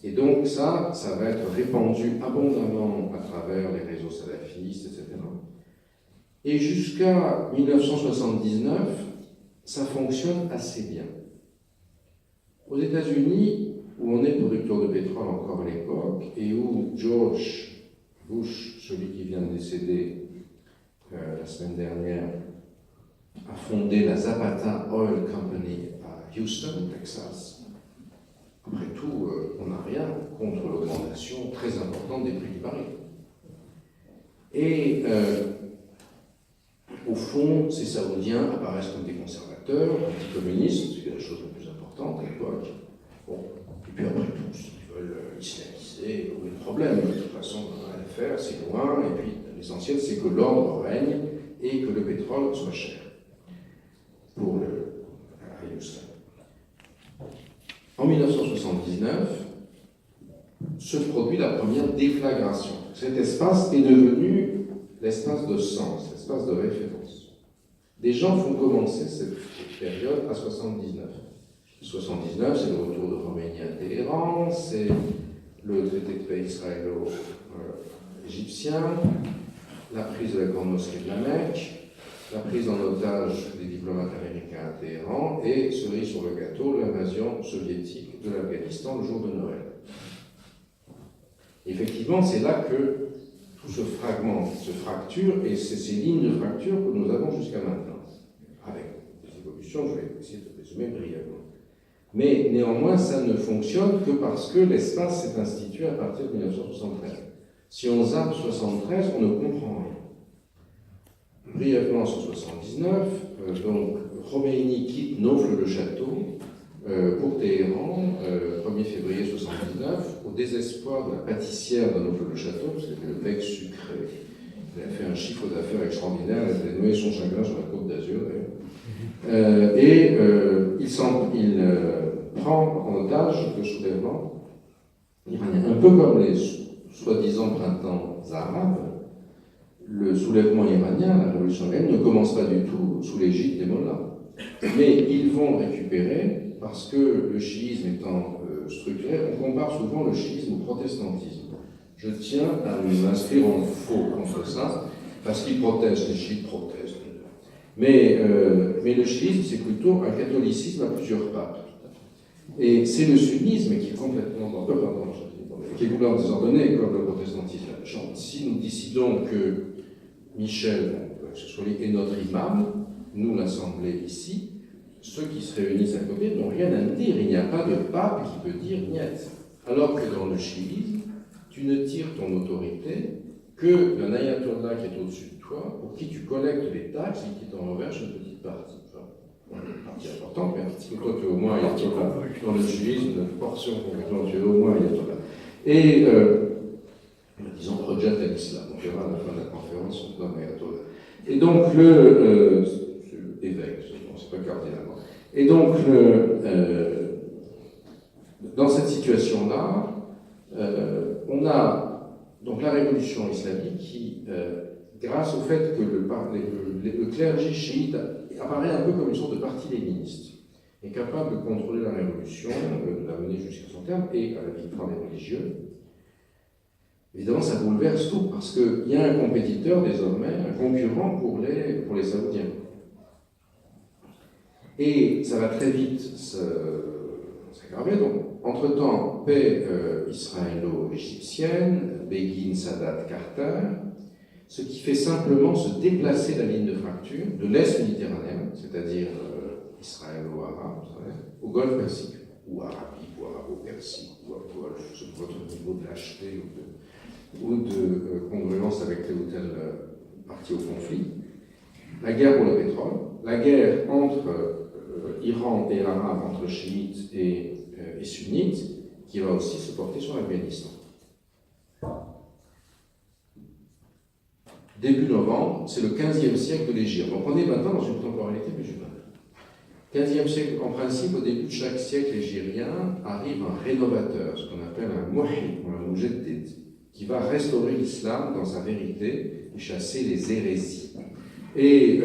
B: et donc ça va être répandu abondamment à travers les réseaux salafistes, etc. Et jusqu'à 1979, ça fonctionne assez bien. Aux États-Unis, où on est producteur de pétrole encore à l'époque, et où George Bush, celui qui vient de décéder la semaine dernière, a fondé la Zapata Oil Company à Houston, Texas. Après tout, on n'a rien contre l'augmentation très importante des prix du baril. Et au fond, ces Saoudiens apparaissent comme des conservateurs, anticommunistes, ce qui est la chose la plus importante à l'époque. Bon, et puis après tout, ils veulent islamiser, où est le problème? De toute façon, on n'a rien à faire, c'est loin, et puis l'essentiel, c'est que l'ordre règne et que le pétrole soit cher pour à Houston. En 1979, se produit la première déflagration. Cet espace est devenu l'espace de sens, l'espace de référence. Des gens font commencer cette période à 79. 79, c'est le retour de Khomeini à Téhéran, c'est le traité de paix israélo-égyptien, la prise de la grande mosquée de la Mecque, la prise en otage des diplomates américains à Téhéran et, cerise sur le gâteau, l'invasion soviétique de l'Afghanistan le jour de Noël. Effectivement, c'est là que tout ce fragment se fracture et c'est ces lignes de fracture que nous avons jusqu'à maintenant. Avec des évolutions, je vais essayer de résumer brièvement. Mais néanmoins, ça ne fonctionne que parce que l'espace s'est institué à partir de 1973. Si on zappe 73, on ne comprend rien. Brièvement sur 79, donc Khomeini quitte Naufle-le-Château pour Téhéran, 1er février 79, au désespoir de la pâtissière de Naufle-le-Château, parce qu'elle avait le bec sucré. Elle a fait un chiffre d'affaires extraordinaire, elle avait noué son chagrin sur la Côte d'Azur. Il prend en otage le soulèvement iranien, un peu comme les soi-disant printemps arabes. Le soulèvement iranien, la révolution iranienne, ne commence pas du tout sous l'égide des mollahs. Mais ils vont récupérer, parce que le chiisme étant structuré, on compare souvent le chiisme au protestantisme. Je tiens à m'inscrire en faux contre ça, parce qu'ils protestent, les chiites protestent. Mais le chiisme, c'est plutôt un catholicisme à plusieurs papes. Et c'est le sunnisme qui est complètement qui est complètement désordonné, comme le protestantisme. Si nous décidons que Michel, que ce soit lui, est notre imam, nous l'assemblée ici, ceux qui se réunissent à côté n'ont rien à me dire. Il n'y a pas de pape qui peut dire niet. Alors que dans le chiisme, tu ne tires ton autorité que d'un ayatollah qui est au-dessus de toi, pour qui tu collectes les taxes et qui t'en reverse une petite partie. Enfin, une partie importante, mais parce que toi, tu es au moins ayatollah. Dans le judaïsme, une portion complètement, tu es au moins ayatollah. Et, disons, Rojat al-Islam, on verra à la fin de la conférence, on nomme ayatollah. Et donc, évêque, c'est pas cardinalement. Et donc, dans cette situation-là, on a donc la révolution islamique qui, grâce au fait que le clergé chiite apparaît un peu comme une sorte de parti léniniste, est capable de contrôler la révolution, de la mener jusqu'à son terme et à la victoire des religieux. Évidemment, ça bouleverse tout, parce qu'il y a un compétiteur désormais, un concurrent pour les Saoudiens. Et ça va très vite s'aggraver. Donc, entre-temps, paix israélo-égyptienne, Begin, Sadat, Carter, ce qui fait simplement se déplacer la ligne de fracture de l'Est méditerranéen, c'est-à-dire israélo-arabe, au Golfe Persique, ou arabique, ou arabo-persique, ou au Golfe, selon votre niveau de lâcheté ou de congruence avec telle ou telle partie au conflit. La guerre pour le pétrole, la guerre entre Iran et Arabes, entre chiites et sunnites, qui va aussi se porter sur l'Afghanistan. Début novembre, c'est le 15e siècle de l'Hégire. Donc on est maintenant dans une temporalité musulmane. 15e siècle, en principe, au début de chaque siècle hégirien, arrive un rénovateur, ce qu'on appelle un muhid, ou un mujaddid, qui va restaurer l'islam dans sa vérité et chasser les hérésies. Et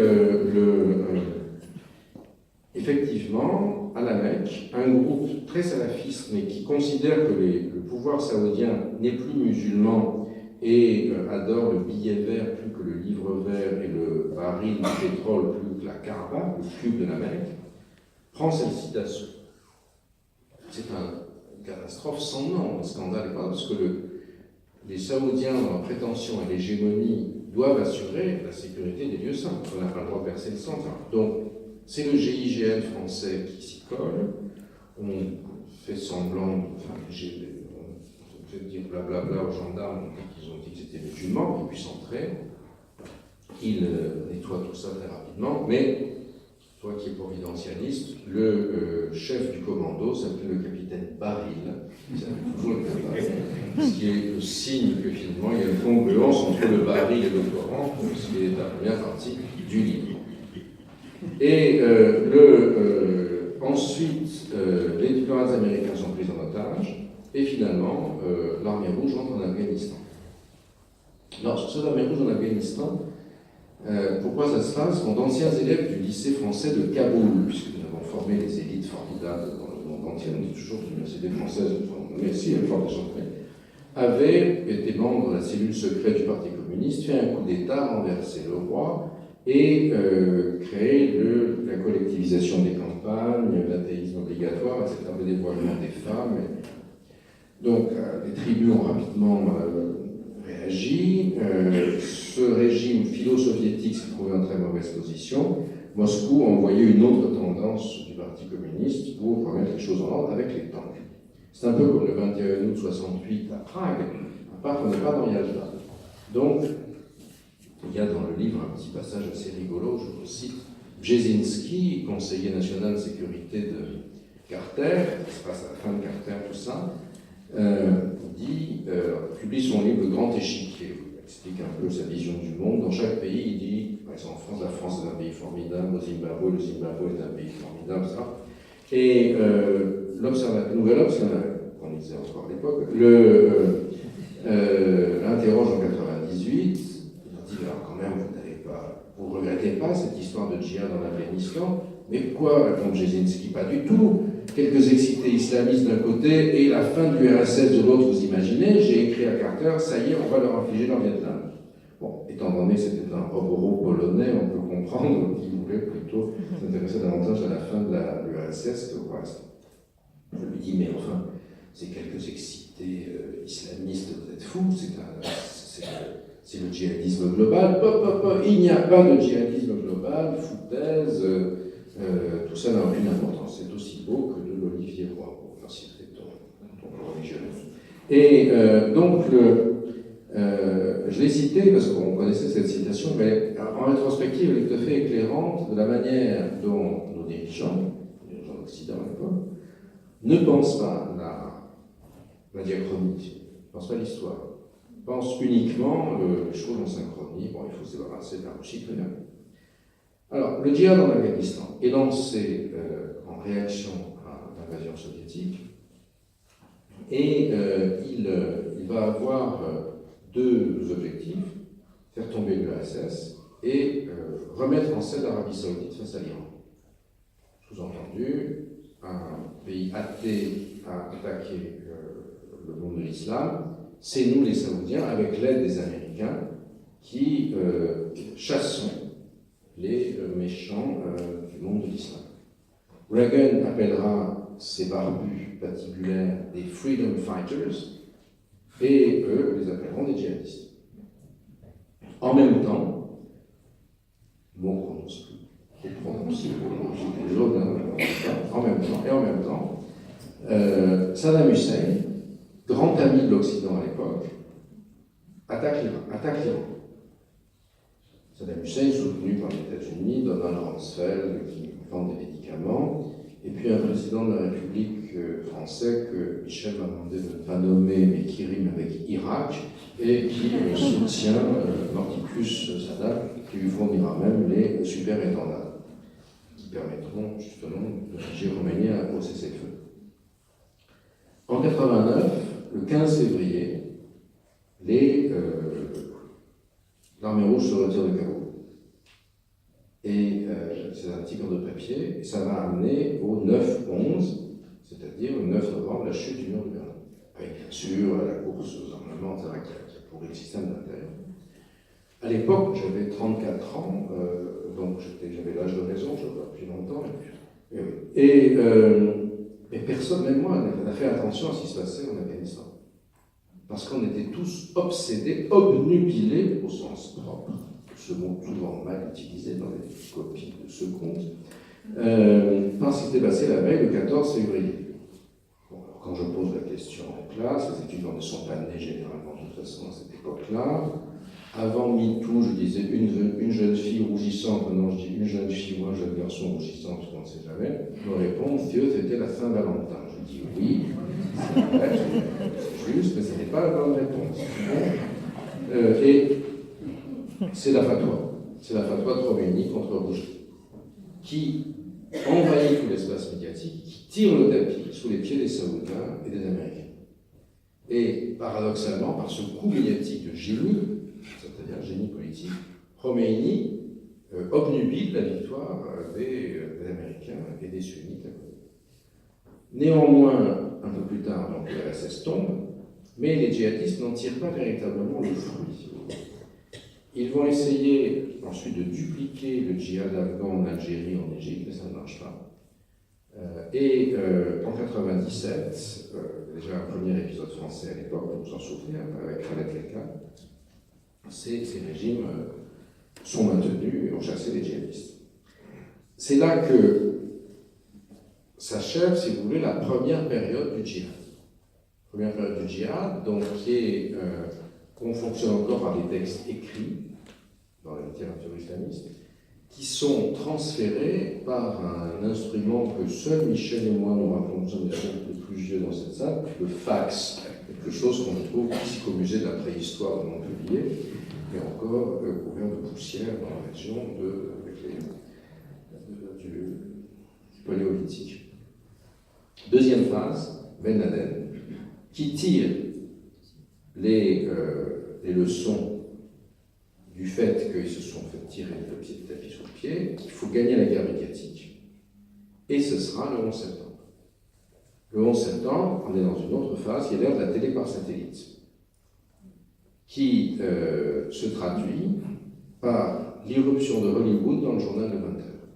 B: effectivement, à la Mecque, un groupe très salafiste, mais qui considère que le pouvoir saoudien n'est plus musulman et adore le billet vert plus que le livre vert et le baril de pétrole plus que la Kaaba, le cube de la Mecque, prend celle-ci d'assaut. C'est une catastrophe sans nom, un scandale, parce que les Saoudiens, dans leur prétention à l'hégémonie, doivent assurer la sécurité des lieux saints. On n'a pas le droit de verser le sang. Donc, c'est le GIGN français qui s'y colle. On fait semblant, enfin, on fait dire blablabla aux gendarmes, qu'ils ont dit que c'était musulman, qu'ils puissent entrer. Ils nettoient tout ça très rapidement, mais toi qui es providentialiste, le chef du commando s'appelait le capitaine Baril, ce qui est le signe que finalement il y a une congruence entre le baril et le Coran, ce qui est la première partie du livre. Et ensuite, les diplomates américains sont pris en otage, et finalement, l'armée rouge entre en Afghanistan. Alors, sur cette armée rouge en Afghanistan, pourquoi ça se passe? D'anciens élèves du lycée français de Kaboul, puisque nous avons formé des élites formidables dans le monde entier, on dit toujours que l'université française, mais si elle forme des gens avaient été membres de la cellule secrète du Parti communiste, fait un coup d'État, renversé le roi, et créé la collectivisation des campagnes, l'athéisme obligatoire, etc., le dévoilement des femmes. Donc, les tribus ont rapidement réagi. Ce régime philo-soviétique s'est trouvé en très mauvaise position. Moscou a envoyé une autre tendance du Parti communiste pour remettre les choses en ordre avec les tanks. C'est un peu comme le 21 août 68 à Prague, à part qu'on n'est pas dans Yalta. Donc, il y a dans le livre un petit passage assez rigolo, je vous cite, Brzezinski, conseiller national de sécurité de Carter, qui se passe à la fin de Carter, tout ça, publie son livre Le Grand Échiquier. Il explique un peu sa vision du monde. Dans chaque pays, il dit, par exemple en France, la France est un pays formidable, au Zimbabwe, le Zimbabwe est un pays formidable, ça. Et Nouvel Observateur, qu'on disait encore à l'époque, l'interroge en 98, il dit, alors quand même, vous ne regrettez pas cette histoire de djihad en Afghanistan, mais pourquoi, répond Brzezinski, pas du tout. Quelques excités islamistes d'un côté et la fin de l'URSS de l'autre, vous imaginez, j'ai écrit à Carter, ça y est, on va leur infliger leur Vietnam. Bon, étant donné que c'était un oboro polonais, on peut comprendre qu'il voulait plutôt s'intéresser davantage à la fin de l'URSS qu'au reste. Je lui dis, mais enfin, ces quelques excités islamistes, vous êtes fous, c'est le djihadisme global. Il n'y a pas de djihadisme global, foutaise, tout ça n'a aucune importance. C'est aussi beau que de l'Olivier Roy, pour citer ton religieux. Et donc, Je l'ai cité parce qu'on connaissait cette citation, mais en rétrospective, elle est tout à fait éclairante de la manière dont nos dirigeants d'Occident à l'époque, ne pensent pas la diachronie, ne pensent pas l'histoire, pensent uniquement les choses en synchronie. Bon, il faut se débarrasser de la Russie, très bien. Alors, le djihad en Afghanistan est lancé en réaction à l'invasion soviétique et il va avoir deux objectifs, faire tomber l'URSS et remettre en scène l'Arabie Saoudite face à l'Iran. Sous-entendu, un pays athée a attaqué le monde de l'islam, c'est nous les Saoudiens, avec l'aide des Américains, qui chassons les méchants du monde de l'islam. Reagan appellera ces barbus patibulaires des freedom fighters, et eux les appelleront des djihadistes. En même temps, mot qu'on prononce plus, en même temps, Saddam Hussein, grand ami de l'Occident à l'époque, attaque l'Iran. Saddam Hussein, soutenu par les États-Unis, Donald Rumsfeld, qui vend des médicaments, et puis un président de la République français que Michel m'a demandé de ne pas nommer, mais qui rime avec Irak, et qui soutient Morticus Saddam, qui lui fournira même les super-étendards, qui permettront justement d'obliger Roumanie au cessez-le-feu. En 89, le 15 février, l'armée rouge se retire de Kaboul. Et c'est un petit corps de papier, et ça va amener au 9-11, c'est-à-dire le 9 novembre, la chute du mur de Berlin. Avec bien sûr la course aux armements, qui a pourri le système d'intérieur. À l'époque, j'avais 34 ans, donc j'avais l'âge de raison, je vois depuis longtemps. Et personne, même moi, n'a fait attention à ce qui se passait en Afghanistan. Parce qu'on était tous obsédés, obnubilés au sens propre, ce mot souvent mal utilisé dans les copies de ce conte, par ce qui s'était passé la veille, le 14 février. Bon, alors quand je pose la question en classe, les étudiants ne sont pas nés généralement de toute façon à cette époque-là. Avant MeToo, je disais une jeune fille rougissante, maintenant je dis une jeune fille ou un jeune garçon rougissant, parce qu'on ne sait jamais. Me répondent, Dieu, c'était la Saint-Valentin. Je dis oui, c'est vrai, c'est juste, mais ce n'est pas la bonne réponse. Et c'est la fatwa de Khomeini contre Rushdie, qui envahit tout l'espace médiatique, qui tire le tapis sous les pieds des Saoudiens et des Américains. Et paradoxalement, par ce coup médiatique de génie, c'est-à-dire génie politique, Khomeini obnubile la victoire des Américains et des Sunnites. Néanmoins, un peu plus tard, donc l'URSS tombe, mais les djihadistes n'en tirent pas véritablement le fruit. Ils vont essayer ensuite de dupliquer le djihad afghan en Algérie, en Égypte, mais ça ne marche pas. Et en 97, déjà un premier épisode français à l'époque, vous vous en souvenez, avec Khaled Kelkal, ces régimes sont maintenus et ont chassé les djihadistes. C'est là que s'achève, si vous voulez, la première période du djihad. Première période du djihad, donc qui est, on fonctionne encore par des textes écrits dans la littérature islamiste, qui sont transférés par un instrument que seul Michel et moi nous rappelons, nous sommes les plus vieux dans cette salle, le fax, quelque chose qu'on trouve ici au musée de la préhistoire de Montpellier, mais encore couvert de poussière dans la région du Paléolithique. Deuxième phase, Ben Laden, qui tire les leçons du fait qu'ils se sont fait tirer le pied de tapis sous le pied, qu'il faut gagner la guerre médiatique. Et ce sera le 11 septembre. Le 11 septembre, on est dans une autre phase, qui est l'ère de la télé par satellite, qui se traduit par l'irruption de Hollywood dans le journal de 20 heures.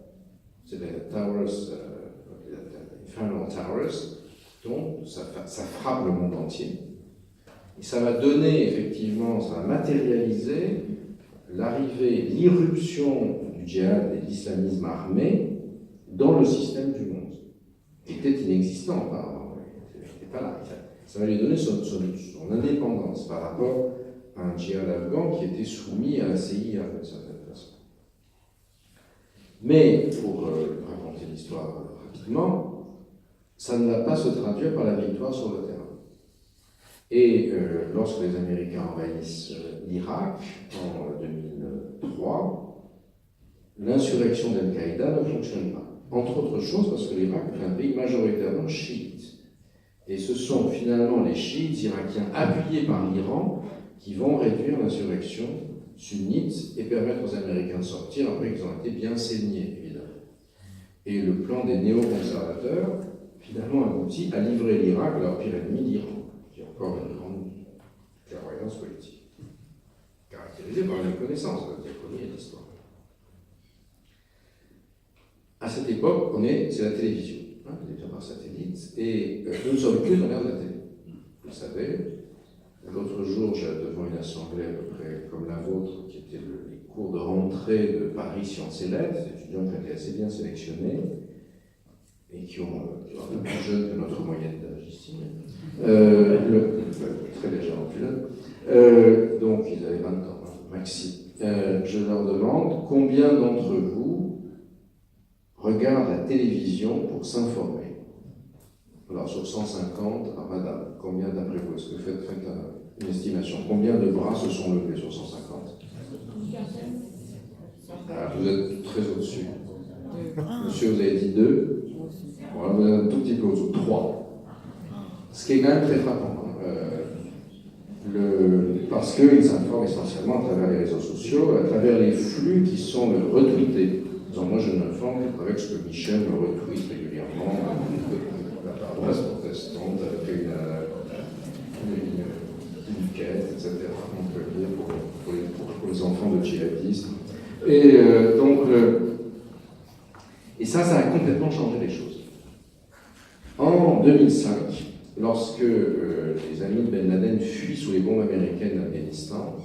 B: C'est les Towers, Infernal Towers, dont ça frappe le monde entier. Et ça va donner effectivement, ça va matérialiser l'arrivée, l'irruption du djihad et de l'islamisme armé dans le système du monde. Il était inexistant auparavant, il n'était pas là. Ça va lui donner son indépendance par rapport un djihad afghan qui était soumis à la CIA d'une certaine façon. Mais, pour raconter l'histoire rapidement, ça ne va pas se traduire par la victoire sur le terrain. Et lorsque les Américains envahissent l'Irak en 2003, l'insurrection d'Al-Qaïda ne fonctionne pas. Entre autres choses parce que l'Irak est un pays majoritairement chiite. Et ce sont finalement les chiites irakiens appuyés par l'Iran qui vont réduire l'insurrection sunnite et permettre aux Américains de sortir après qu'ils ont été bien saignés, évidemment. Et le plan des néoconservateurs, finalement, aboutit à livrer l'Irak à leur pire ennemi, l'Iran, qui est encore une grande clairvoyance politique, caractérisée par la connaissance de la diachronie et de l'histoire. À cette époque, c'est la télévision, télévision par satellite, et nous ne sommes plus dans l'ère de la télé. Vous le savez, l'autre jour, devant une assemblée à peu près comme la vôtre, qui était les cours de rentrée de Paris Sciences et Lettres, des étudiants qui ont été assez bien sélectionnés, et qui ont un peu plus jeunes que notre moyenne d'âge ici, très légèrement plus jeunes, donc ils avaient 20 ans, maxi. Je leur demande combien d'entre vous regardent la télévision pour s'informer. Alors sur 150, madame, combien d'après vous, est-ce que faites une estimation, combien de bras se sont levés sur 150? Vous êtes très au-dessus. Monsieur, vous avez dit 2. Voilà, vous êtes un tout petit peu au-dessous, 3. Ce qui est quand même très frappant. Parce qu'ils s'informent essentiellement à travers les réseaux sociaux, à travers les flux qui sont retweetés. Donc moi, je m'informe à travers ce que Michel me retweet régulièrement. La paroisse protestante a fait une quête, etc. Montpellier pour les enfants de djihadistes. Et et ça a complètement changé les choses. En 2005, lorsque les amis de Ben Laden fuient sous les bombes américaines d'Afghanistan,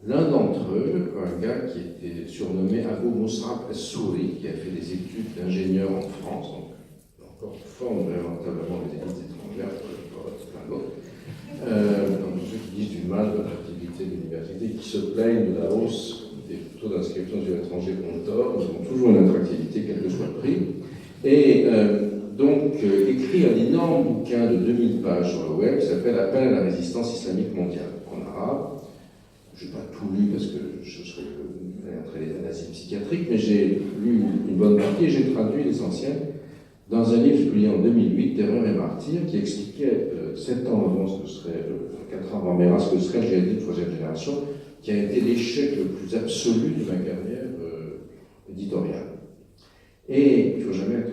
B: l'un d'entre eux, un gars qui était surnommé Abu Mus'ab al-Souri, qui a fait des études d'ingénieur en France, donc encore forme véritablement des élites étrangères, plein d'autres, donc ceux qui disent du mal de l'attractivité de l'université, qui se plaignent de la hausse des taux d'inscription sur l'étranger ont tort, nous avons toujours une attractivité, quel que soit le prix. Et donc, écrit un énorme bouquin de 2000 pages sur le web qui s'appelle Appel à la résistance islamique mondiale, en arabe. Je n'ai pas tout lu parce que je serais entré dans l'asile psychiatrique, mais j'ai lu une bonne partie et j'ai traduit l'essentiel dans un livre publié en 2008, Terreur et martyrs, qui expliquait 7 ans avant ce que serait, 4 ans avant Mera, ce que serait, j'ai dit, de troisième génération, qui a été l'échec le plus absolu de ma carrière éditoriale. Et il ne faut jamais être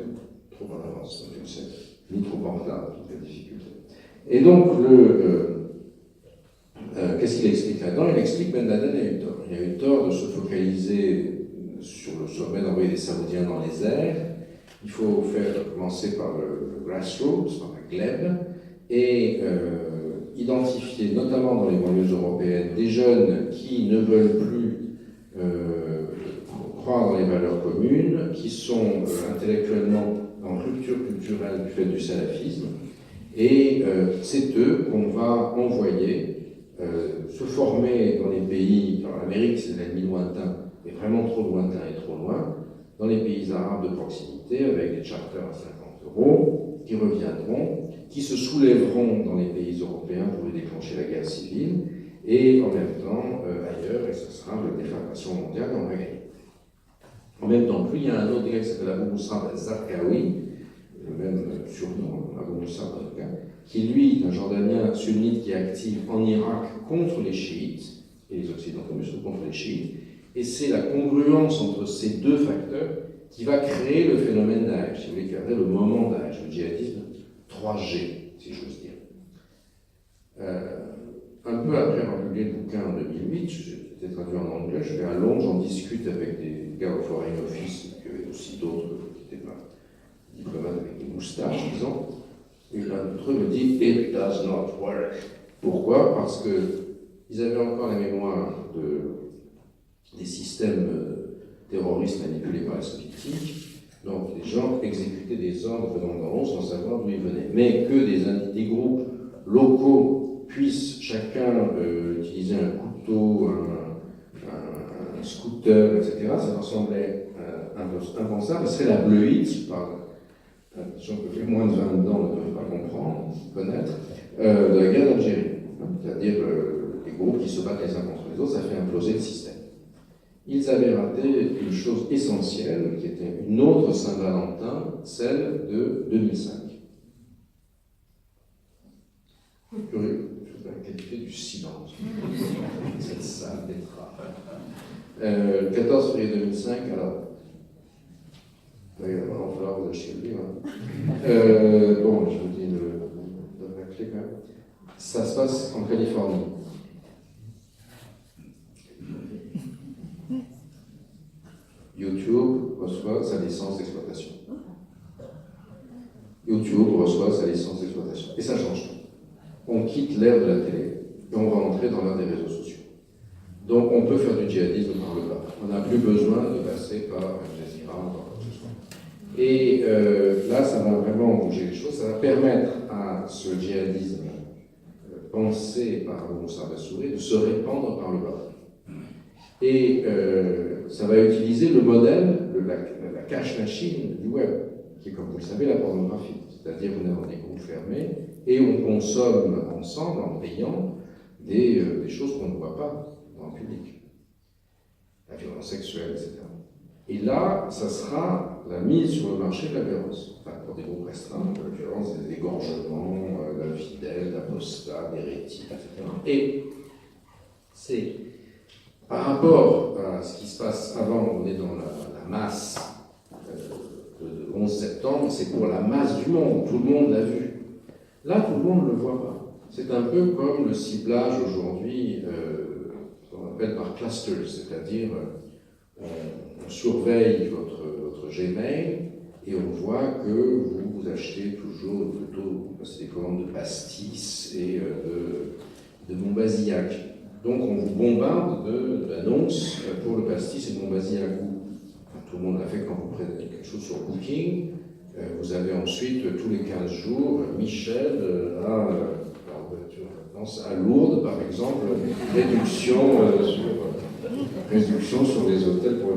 B: trop en avance, je sais, ni trop en retard, toute la difficulté. Et donc, qu'est-ce qu'il explique là-dedans? Il explique que Ben Laden a eu tort. Il a eu tort de se focaliser sur le sommet, d'envoyer des Saoudiens dans les airs. Il faut commencer par le grassroots, par la glèbe, et identifier, notamment dans les banlieues européennes, des jeunes qui ne veulent plus croire dans les valeurs communes, qui sont intellectuellement en rupture culturelle du fait du salafisme, et c'est eux qu'on va envoyer se former dans les pays, alors l'Amérique c'est l'ennemi lointain, mais vraiment trop lointain et trop loin, dans les pays arabes de proximité, avec des charters à 50 €, qui reviendront, qui se soulèveront dans les pays européens pour déclencher la guerre civile, et en même temps ailleurs, et ce sera la déflagration mondiale, on va gagner. En même temps, puis il y a un autre gars qui s'appelle Abu Mus'ab al-Zarqawi, le même surnom, Abu Mus'ab al-Zarqawi, qui lui est un Jordanien sunnite qui est actif en Irak contre les chiites, et les occidentaux musulmans contre les chiites, et c'est la congruence entre ces deux facteurs qui va créer le phénomène Daesh, si vous voulez, qui va créer le moment Daesh, le djihadisme 3G, si j'ose dire. Un peu après avoir publié le bouquin en 2008, j'étais traduit en anglais, je vais à Londres, j'en discute avec des gars au Foreign Office, et puis aussi d'autres qui étaient diplomates avec des moustaches, disons. Et l'un d'entre eux me dit « It does not work ». Pourquoi? Parce qu'ils avaient encore la mémoire des systèmes terroristes manipulés par les soviétiques. Donc les gens exécutaient des ordres venant d'en haut sans savoir d'où ils venaient. Mais que des groupes locaux puissent chacun utiliser un couteau, un scooter, etc., ça leur semblait impensable. Ce serait la bleuite, par des gens qui ont moins de 20 ans ne doivent pas comprendre, connaître, de la guerre d'Algérie. C'est-à-dire les groupes qui se battent les uns contre les autres, ça fait imploser le système. Ils avaient raté une chose essentielle, qui était une autre Saint-Valentin, celle de 2005. Curieux, la qualité du silence. Cette salle d'étrave. 14 février 2005, alors. Il va falloir vous acheter le livre. Bon, je vous dis la clé quand même. Ça se passe en Californie. YouTube reçoit sa licence d'exploitation. YouTube reçoit sa licence d'exploitation. Et ça change tout. On quitte l'ère de la télé et on va entrer dans l'ère des réseaux sociaux. Donc on peut faire du djihadisme par le bas. On n'a plus besoin de passer par Al Jazeera ou par quoi que ce soit. Et là, ça va vraiment bouger les choses. Ça va permettre à ce djihadisme pensé par Moussa Bassouri de se répandre par le bas. Et ça va utiliser le modèle de la cache machine du web, qui est, comme vous le savez, la pornographie. C'est-à-dire qu'on est dans des groupes fermés et on consomme ensemble, en payant, des choses qu'on ne voit pas dans le public. La violence sexuelle, etc. Et là, ça sera la mise sur le marché de la violence. Enfin, pour des groupes restreints, la violence, des égorgements, d'infidèles, d'apostats, d'hérétiques, etc. Et c'est par rapport à ce qui se passe avant, on est dans la masse de 11 septembre, c'est pour la masse du monde, tout le monde l'a vu. Là, tout le monde ne le voit pas. C'est un peu comme le ciblage aujourd'hui, qu'on appelle par clusters, c'est-à-dire on surveille votre Gmail et on voit que vous achetez toujours plutôt des commandes de pastis et de Montbazillac. Donc on vous bombarde d'annonces pour le pastis et le Montbazillac. Tout le monde l'a fait quand vous prenez quelque chose sur Booking. Vous avez ensuite, tous les 15 jours, Michel à Lourdes, par exemple, réduction sur les hôtels pour le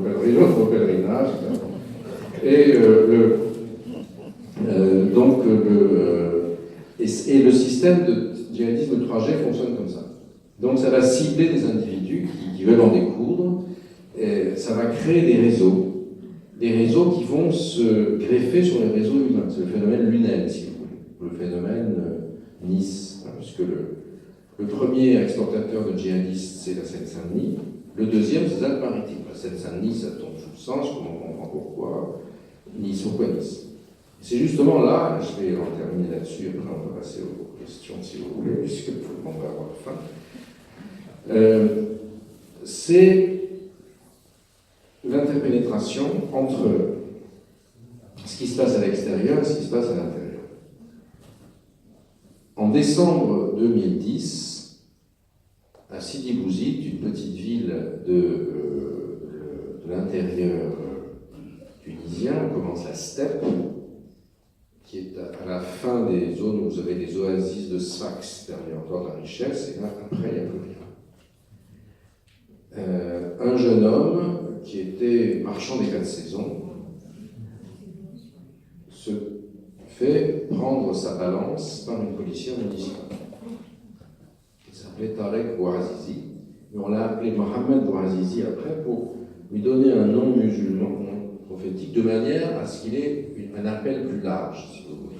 B: pèlerinage. Et et le système de djihadisme 3G fonctionne comme ça. Donc ça va cibler des individus qui veulent en découdre, et ça va créer des réseaux qui vont se greffer sur les réseaux humains. C'est le phénomène Lunel, si vous voulez, le phénomène Nice, puisque le premier exportateur de djihadistes, c'est la Seine-Saint-Denis, le deuxième, c'est les Alpes-Maritimes. La Seine-Saint-Denis, ça tombe sous le sens, on comprend pourquoi. Nice, pourquoi Nice? C'est justement là, je vais en terminer là-dessus, après on peut passer aux questions si vous voulez, puisque tout le monde va avoir faim. C'est l'interpénétration entre ce qui se passe à l'extérieur et ce qui se passe à l'intérieur. En décembre 2010, à Sidi Bouzid, une petite ville de l'intérieur tunisien, on commence la steppe, qui est à la fin des zones où vous avez des oasis de Sfax, c'est-à-dire encore de la richesse, et là, après, il n'y a plus rien. Un jeune homme qui était marchand des 4 saisons se fait prendre sa balance par une policière municipale qui s'appelait Tarek Bouazizi, mais on l'a appelé Mohamed Bouazizi après pour lui donner un nom musulman prophétique de manière à ce qu'il ait un appel plus large, si vous voulez.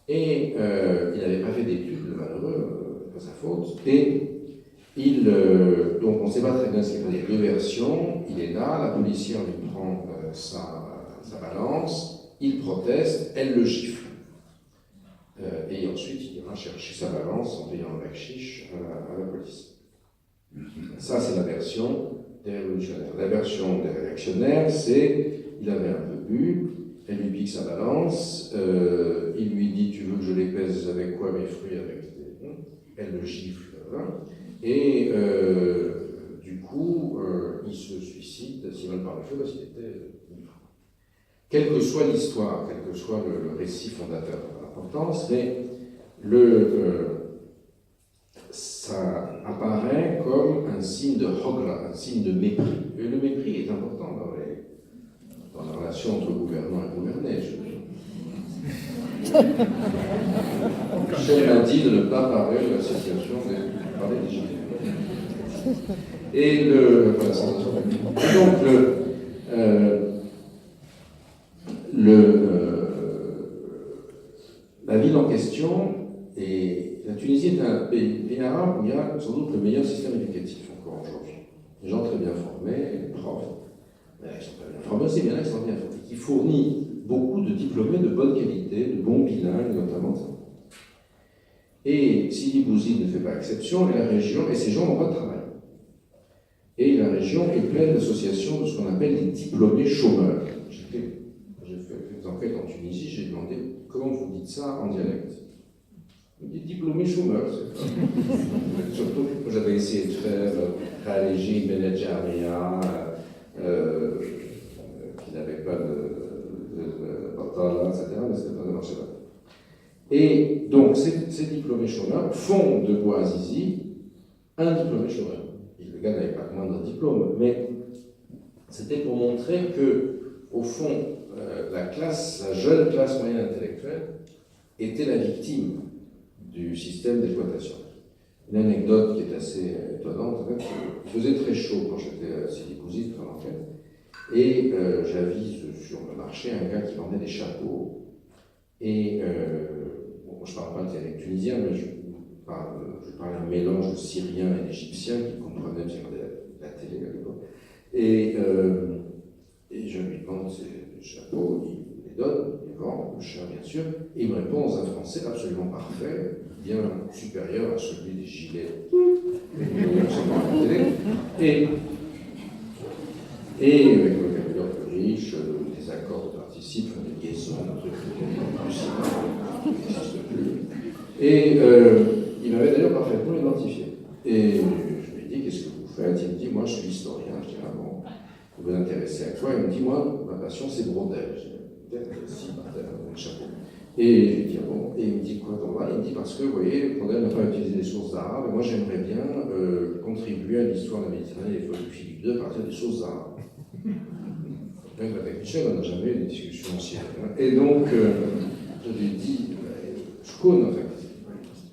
B: Et il n'avait pas fait d'études, le malheureux, pas sa faute, et donc on ne sait pas très bien ce qu'il y a deux versions. Il est là, la policière lui prend sa balance, il proteste, elle le gifle. Et ensuite il ira chercher sa balance en payant un bakchich à la police. Ça, c'est la version des révolutionnaires. La version des réactionnaires, c'est il avait un peu bu, elle lui pique sa balance, il lui dit tu veux que je les pèse avec quoi, mes fruits, avec des... Elle le gifle, hein. Et du coup, il se suicide, Simone par le feu, parce qu'il était libre. Quelle que soit l'histoire, quel que soit le récit fondateur de l'importance, mais ça apparaît comme un signe de hogra, un signe de mépris. Et le mépris est important dans la relation entre gouvernant et gouverné. Michel m'a dit de ne pas parler de la situation parler des gens. Et voilà, la ville en question, et la Tunisie est un pays arabe où il y a sans doute le meilleur système éducatif encore aujourd'hui. Des gens très bien formés, profs, mais ils sont très bien formés aussi, mais il y en a qui sont bien formés, qui fournit beaucoup de diplômés de bonne qualité, de bons bilingues notamment. Et Sidi Bouzid ne fait pas exception, et la région, et ces gens n'ont pas de travail. Et la région est pleine d'associations de ce qu'on appelle les diplômés chômeurs. J'ai fait des enquêtes en Tunisie, j'ai demandé comment vous dites ça en dialecte. Des diplômés chômeurs, c'est ça. Surtout que j'avais essayé de faire Khaliji, Benejaria, qui n'avait pas de Batala, etc., mais ça ne marchait pas. Et donc, ces diplômés chômeurs font de Bouazizi un diplômé chômeur. Le gars n'avait pas le moindre diplôme, mais c'était pour montrer que, au fond, la jeune classe moyenne intellectuelle était la victime du système d'exploitation. Une anecdote qui est assez étonnante, en fait, il faisait très chaud quand j'étais à Sidi Bouzid, en enquête, et j'avise sur le marché un gars qui vendait des chapeaux. Et bon, je ne parle pas de dialecte tunisien, mais je parlais un mélange de syrien et d'égyptien qui comprenait bien la télé à l'époque. Et je lui demande ses chapeaux, il les donne, il les vend, le cher bien sûr, et il me répond dans un français absolument parfait, bien supérieur à celui des gilets à la télé. Et avec un vocabulaire plus riche, des accords de participes, des liaisons, des trucs qui n'existent plus. Et il m'avait d'ailleurs parfaitement identifié. Et je lui ai dit, qu'est-ce que vous faites? Il me dit, moi je suis historien. Je dis, ah bon, vous vous intéressez à quoi? Il me dit, moi, ma passion c'est Brodel. Je dis, peut-être si, le chapeau. Et je lui dis, ah bon, et il me dit, quoi ton va? Il me dit, parce que, vous voyez, Brodel n'a pas utilisé les sources arabes, et moi j'aimerais bien contribuer à l'histoire de la Méditerranée et de Philippe II à partir des sources arabes. Même avec Michel, on n'a jamais eu des discussions anciennes. Et donc, je lui dis, je connais en fait.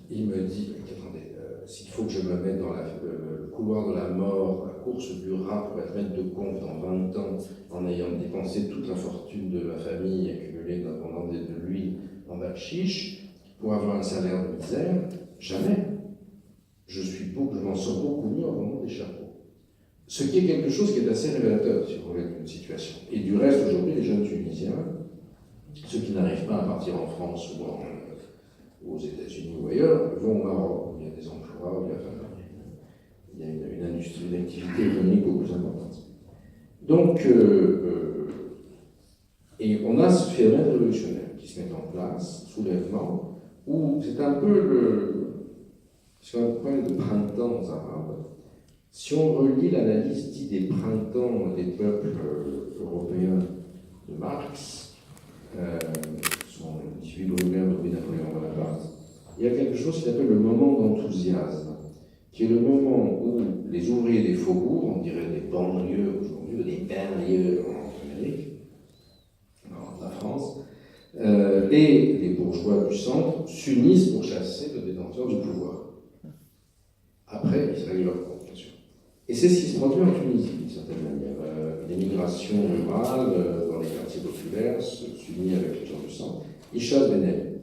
B: Il me dit, attendez, s'il faut que je me mette dans le couloir de la mort, la course du rat pour être maître de conf dans 20 ans, en ayant dépensé toute la fortune de ma famille accumulée pendant de l'huile en bachiche, pour avoir un salaire de misère, jamais. Je m'en sors beaucoup mieux en vendant des chapeaux. Ce qui est quelque chose qui est assez révélateur, si vous voulez, d'une situation. Et du reste, aujourd'hui, les jeunes Tunisiens, ceux qui n'arrivent pas à partir en France ou aux États-Unis ou ailleurs, vont au Maroc, où il y a des emplois, où il y a une industrie, une activité économique beaucoup plus importante. Donc, et on a ce phénomène révolutionnaire qui se met en place, soulèvement, où c'est un peu sur un point de printemps arabe. Si on relit l'analyse dite des printemps des peuples européens de Marx, son 18 Brumaire de Napoléon Bonaparte, il y a quelque chose qui s'appelle le moment d'enthousiasme, qui est le moment où les ouvriers des faubourgs, on dirait des banlieues aujourd'hui, ou des banlieues en Amérique, en la France, et les bourgeois du centre s'unissent pour chasser le détenteur du pouvoir. Après, ils se règlent leur compte, bien sûr. Et c'est ce qui se produit en Tunisie, d'une certaine manière. L'émigration rurale dans les quartiers populaires s'unit avec les gens du centre. Ils chassent Ben Ali.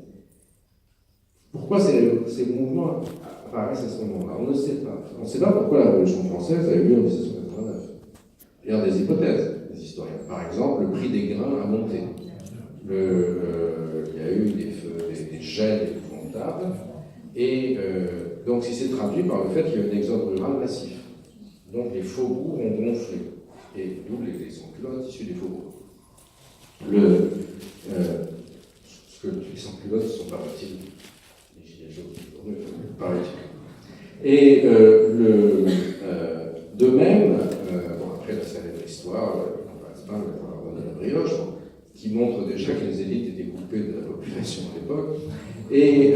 B: Pourquoi ces mouvements apparaissent à ce moment-là? On ne sait pas. On ne sait pas pourquoi la Révolution française a eu lieu en 1789. Il y a des hypothèses, des historiens. Par exemple, le prix des grains a monté. Il y a eu des gels épouvantables. Et donc, il s'est traduit par le fait qu'il y a eu un exode rural massif. Donc, les faubourgs ont gonflé. Et d'où les sans-culottes issus des faubourgs. Les sans-culottes sont paraît-il les gilets jaunes, paraît-il. Et de même, bon, après la célèbre histoire, on passe pas pour la brioche, qui montre déjà que les élites étaient coupées de la population à l'époque. Et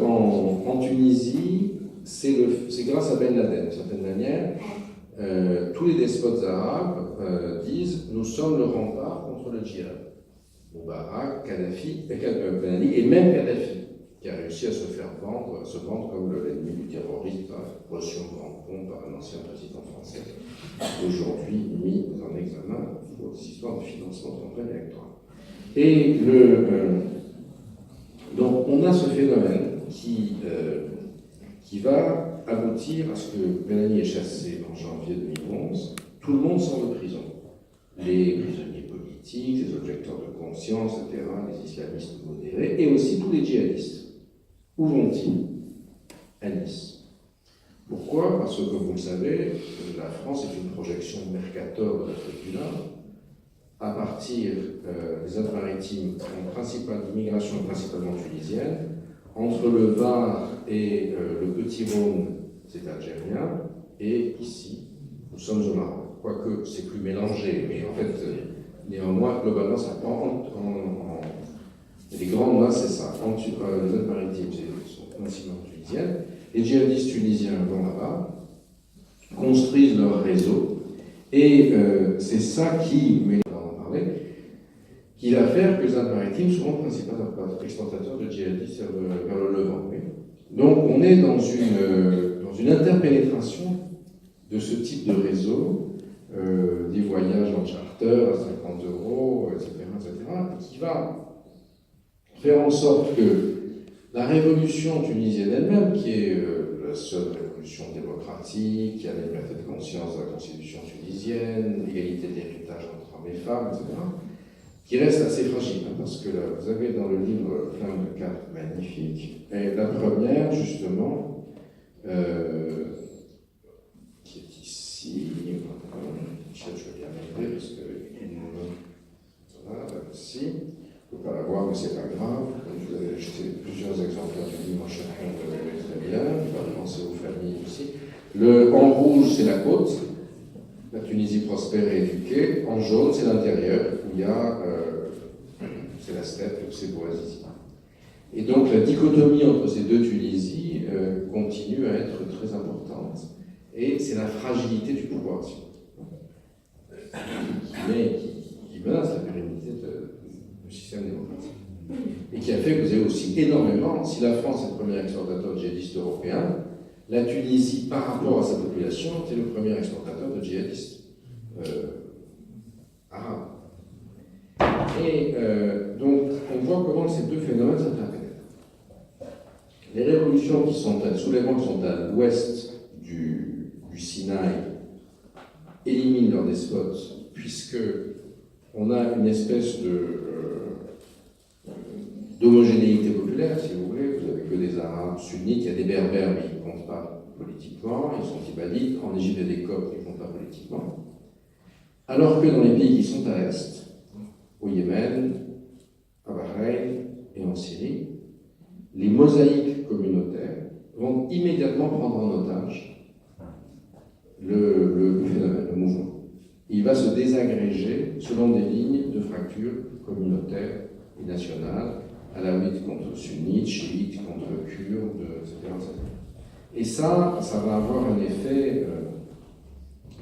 B: en Tunisie, c'est grâce à Ben Laden, d'une certaine manière. Tous les despotes arabes disent nous sommes le rempart contre le djihad. Moubarak, Kadhafi, Ben Ali et même Kadhafi, qui a réussi à se vendre comme l'ennemi du terrorisme, reçu en grande pompe par un ancien président français, aujourd'hui mis en examen pour des histoires de financement de campagne électorale. Et donc on a ce phénomène qui va aboutir à ce que Ben Ali est chassé en janvier 2011. Tout le monde sort de prison. Les prisonniers politiques, les objecteurs de conscience, etc., les islamistes modérés, et aussi tous les djihadistes. Où vont-ils? À Nice. Pourquoi? Parce que, comme vous le savez, la France est une projection Mercator de l'Afrique du Nord. À partir des Alpes-Maritimes, l'immigration est principalement tunisienne. Entre le Var et le Petit Rhône, c'est algérien. Et ici, nous sommes au Maroc. Quoique c'est plus mélangé, mais en fait, néanmoins, globalement, ça prend les grandes masses, c'est ça. Les Alpes-Maritimes sont principalement tunisiennes. Les djihadistes tunisiens vont là-bas, construisent leur réseau, et c'est ça qui, mais on va en parler, qui va faire que les Alpes-Maritimes seront principalement exportateurs de djihadistes vers le Levant. Oui. Donc on est dans une interpénétration de ce type de réseau, des voyages en charter à 50 €, etc., qui va faire en sorte que la révolution tunisienne elle-même, qui est la seule révolution démocratique, qui a la liberté de conscience de la constitution tunisienne, l'égalité de l'héritage entre hommes et femmes, etc., qui reste assez fragile, hein, parce que là, vous avez dans le livre plein de cartes magnifiques, et la première, justement, qui est ici, je vais bien m'aider, parce que voilà, ici, je ne peux pas la voir, mais c'est pas grave. Je vous avais acheté plusieurs exemplaires du livre, chacun vous l'avez très bien, on va penser aux familles aussi. En rouge, c'est la côte, la Tunisie prospère et éduquée. En jaune, c'est l'intérieur, où il y a, c'est la steppe, c'est Bouazizi. Et donc la dichotomie entre ces deux Tunisies continue à être très importante. Et c'est la fragilité du pouvoir, qui menace la pérennité du système démocratique. Et qui a fait que vous avez aussi énormément, si la France est le premier exportateur de djihadistes européens, la Tunisie, par rapport à sa population, était le premier exportateur de djihadistes arabes. Et donc, on voit comment ces deux phénomènes s'interprétent. Les révolutions qui sont les soulèvements qui sont à l'ouest du Sinaï éliminent leurs despotes, puisque on a une espèce d'homogénéité populaire, si vous voulez. Vous n'avez que des Arabes sunnites, il y a des Berbères, mais ils ne comptent pas politiquement, ils sont ibadites. En Égypte, il y a des Coptes, ils ne comptent pas politiquement. Alors que dans les pays qui sont à l'est, au Yémen, à Bahreïn et en Syrie, les mosaïques communautaires vont immédiatement prendre en otage le phénomène, le mouvement. Il va se désagréger selon des lignes de fracture communautaire et nationale, alaouite contre sunnites, chiites contre kurdes, etc., etc. Et ça va avoir un effet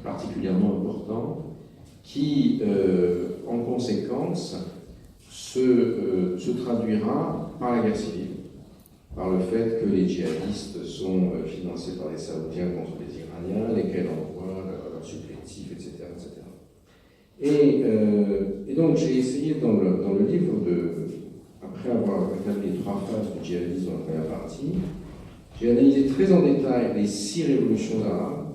B: particulièrement important qui, en conséquence, se traduira par la guerre civile, par le fait que les djihadistes sont financés par les Saoudiens contre les Iraniens, lesquels envoient leurs supplétifs, etc., etc. Et donc j'ai essayé dans le livre, après avoir établi les 3 phases du djihadisme dans la première partie, j'ai analysé très en détail les 6 révolutions arabes,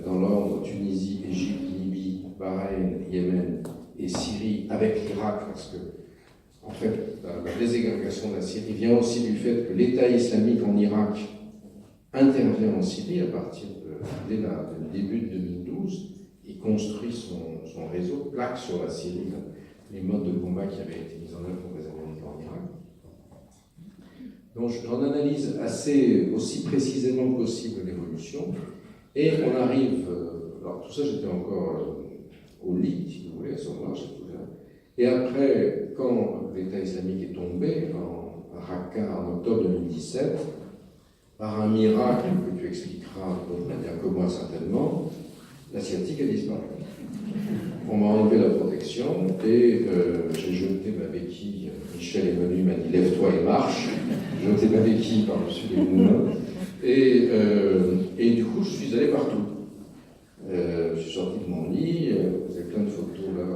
B: dans l'ordre Tunisie, Égypte, Libye, Bahreïn, Yémen et Syrie, avec l'Irak, parce que, en fait, la déségrégation de la Syrie vient aussi du fait que l'État islamique en Irak intervient en Syrie à partir dès le début de 2012 et construit son réseau, plaque sur la Syrie les modes de combat qui avaient été mis en œuvre pour les Américains en Irak. Donc j'en analyse aussi précisément que possible l'évolution, et on arrive, alors tout ça j'étais encore au lit, si vous voulez, à ce moment-là, et après, quand l'État islamique est tombé, à Raqqa en octobre 2017, par un miracle que tu expliqueras d'autre manière que moi certainement, la sciatique a disparu. On m'a enlevé la protection et j'ai jeté ma béquille. Michel est venu, il m'a dit lève-toi et marche. J'ai jeté ma béquille par-dessus les moulins et du coup je suis allé partout. Je suis sorti de mon lit, vous avez plein de photos là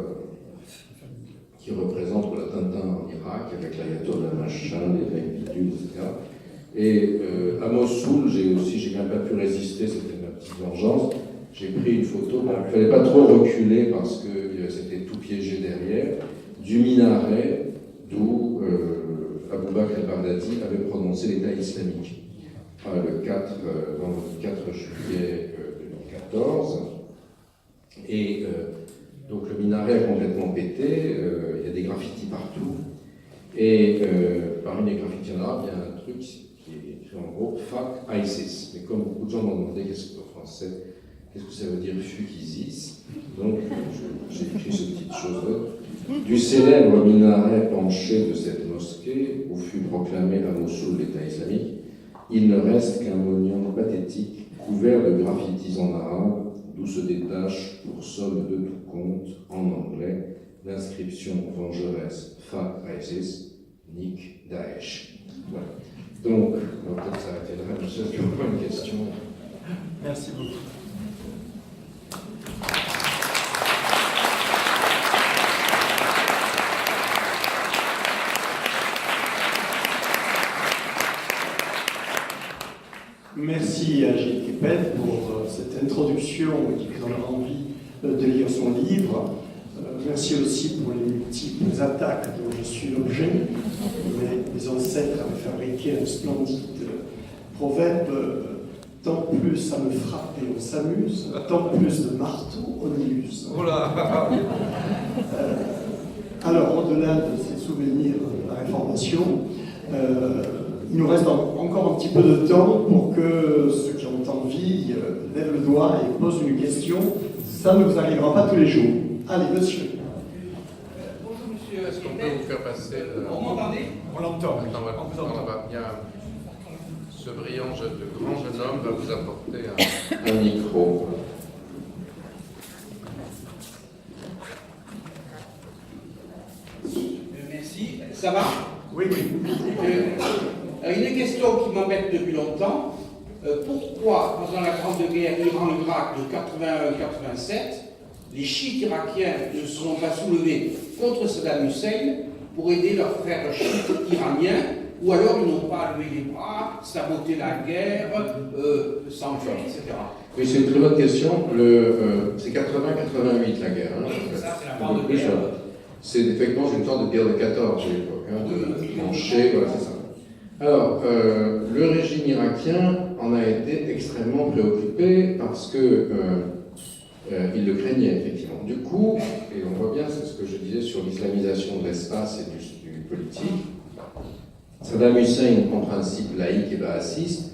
B: qui représentent l'attentat en Irak avec l'ayatollah machin, les mecs bidules, etc. Et à Mossoul, j'ai quand même pas pu résister, c'était ma petite vengeance. J'ai pris une photo, il ne fallait pas trop reculer parce que c'était tout piégé derrière, du minaret d'où Abou Bakr al-Baghdadi avait prononcé l'État islamique le 4 juillet 2014. Et donc le minaret a complètement pété, il y a des graffitis partout. Et parmi les graffitis en arabe, il y a un truc qui est écrit en gros Fuck ISIS. Mais comme beaucoup de gens m'ont demandé en français, qu'est-ce que ça veut dire fuck ISIS, donc j'ai écrit cette petite chose-là. Du célèbre minaret penché de cette mosquée, où fut proclamé à Mossoul l'État islamique, il ne reste qu'un monument pathétique couvert de graffitis en arabe, d'où se détache, pour somme de tout compte, en anglais, l'inscription vengeresse Fuck ISIS, Nick Daesh. Voilà. Donc, on va peut-être s'arrêter là. Je sais qu'il y a encore une question.
A: Merci beaucoup. Merci à Gilles Kepet pour cette introduction qui nous donnera envie de lire son livre. Merci aussi pour les multiples attaques dont je suis l'objet. Mes ancêtres avaient fabriqué un splendide proverbe tant plus ça me frappe et on s'amuse, tant plus de marteau on y use. Voilà. Alors, au-delà de ces souvenirs de la Réformation, il nous reste encore un petit peu de temps pour que ceux qui ont envie lèvent le doigt et posent une question. Ça ne vous arrivera pas tous les jours. Allez, monsieur.
C: Bonjour monsieur.
B: Est-ce qu'on peut vous faire passer
C: Vous m'entendez?
A: On l'entend.
B: On vous entend. Bien. Ce brillant, grand jeune homme va vous apporter un micro.
C: Merci. Ça va?
A: Oui, oui.
C: Une question qui m'embête depuis longtemps. Pourquoi, pendant la Grande Guerre Iran-Irak de 81-87, les chiites irakiens ne se sont pas soulevés contre Saddam Hussein pour aider leurs frères chiites iraniens, ou alors ils n'ont pas levé les bras, saboté la guerre, s'enfuir, etc.
B: Oui, c'est une très bonne question. C'est 80-88 la guerre. Hein.
C: Ça, c'est la Grande Guerre.
B: C'est effectivement une sorte de guerre de 14 à l'époque, de tranchées, voilà, c'est ça. Alors, le régime irakien en a été extrêmement préoccupé parce que il le craignait, effectivement. Du coup, et on voit bien, c'est ce que je disais sur l'islamisation de l'espace et du politique, Saddam Hussein, en principe laïque et bassiste,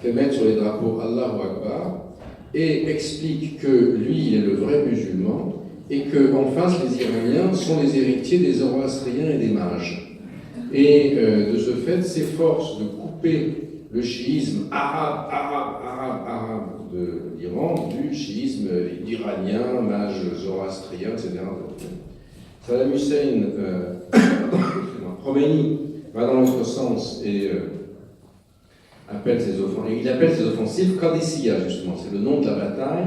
B: fait mettre sur les drapeaux Allahu Akbar et explique que lui, il est le vrai musulman et qu'en face, les Iraniens sont les héritiers des Zoroastriens et des mages. Et de ce fait, s'efforce de couper le chiisme arabe de l'Iran du chiisme iranien, mage zoroastrien, etc. Saddam Hussein, Khomeini, va dans l'autre sens et il appelle ses offensives Qadisiyya, justement. C'est le nom de la bataille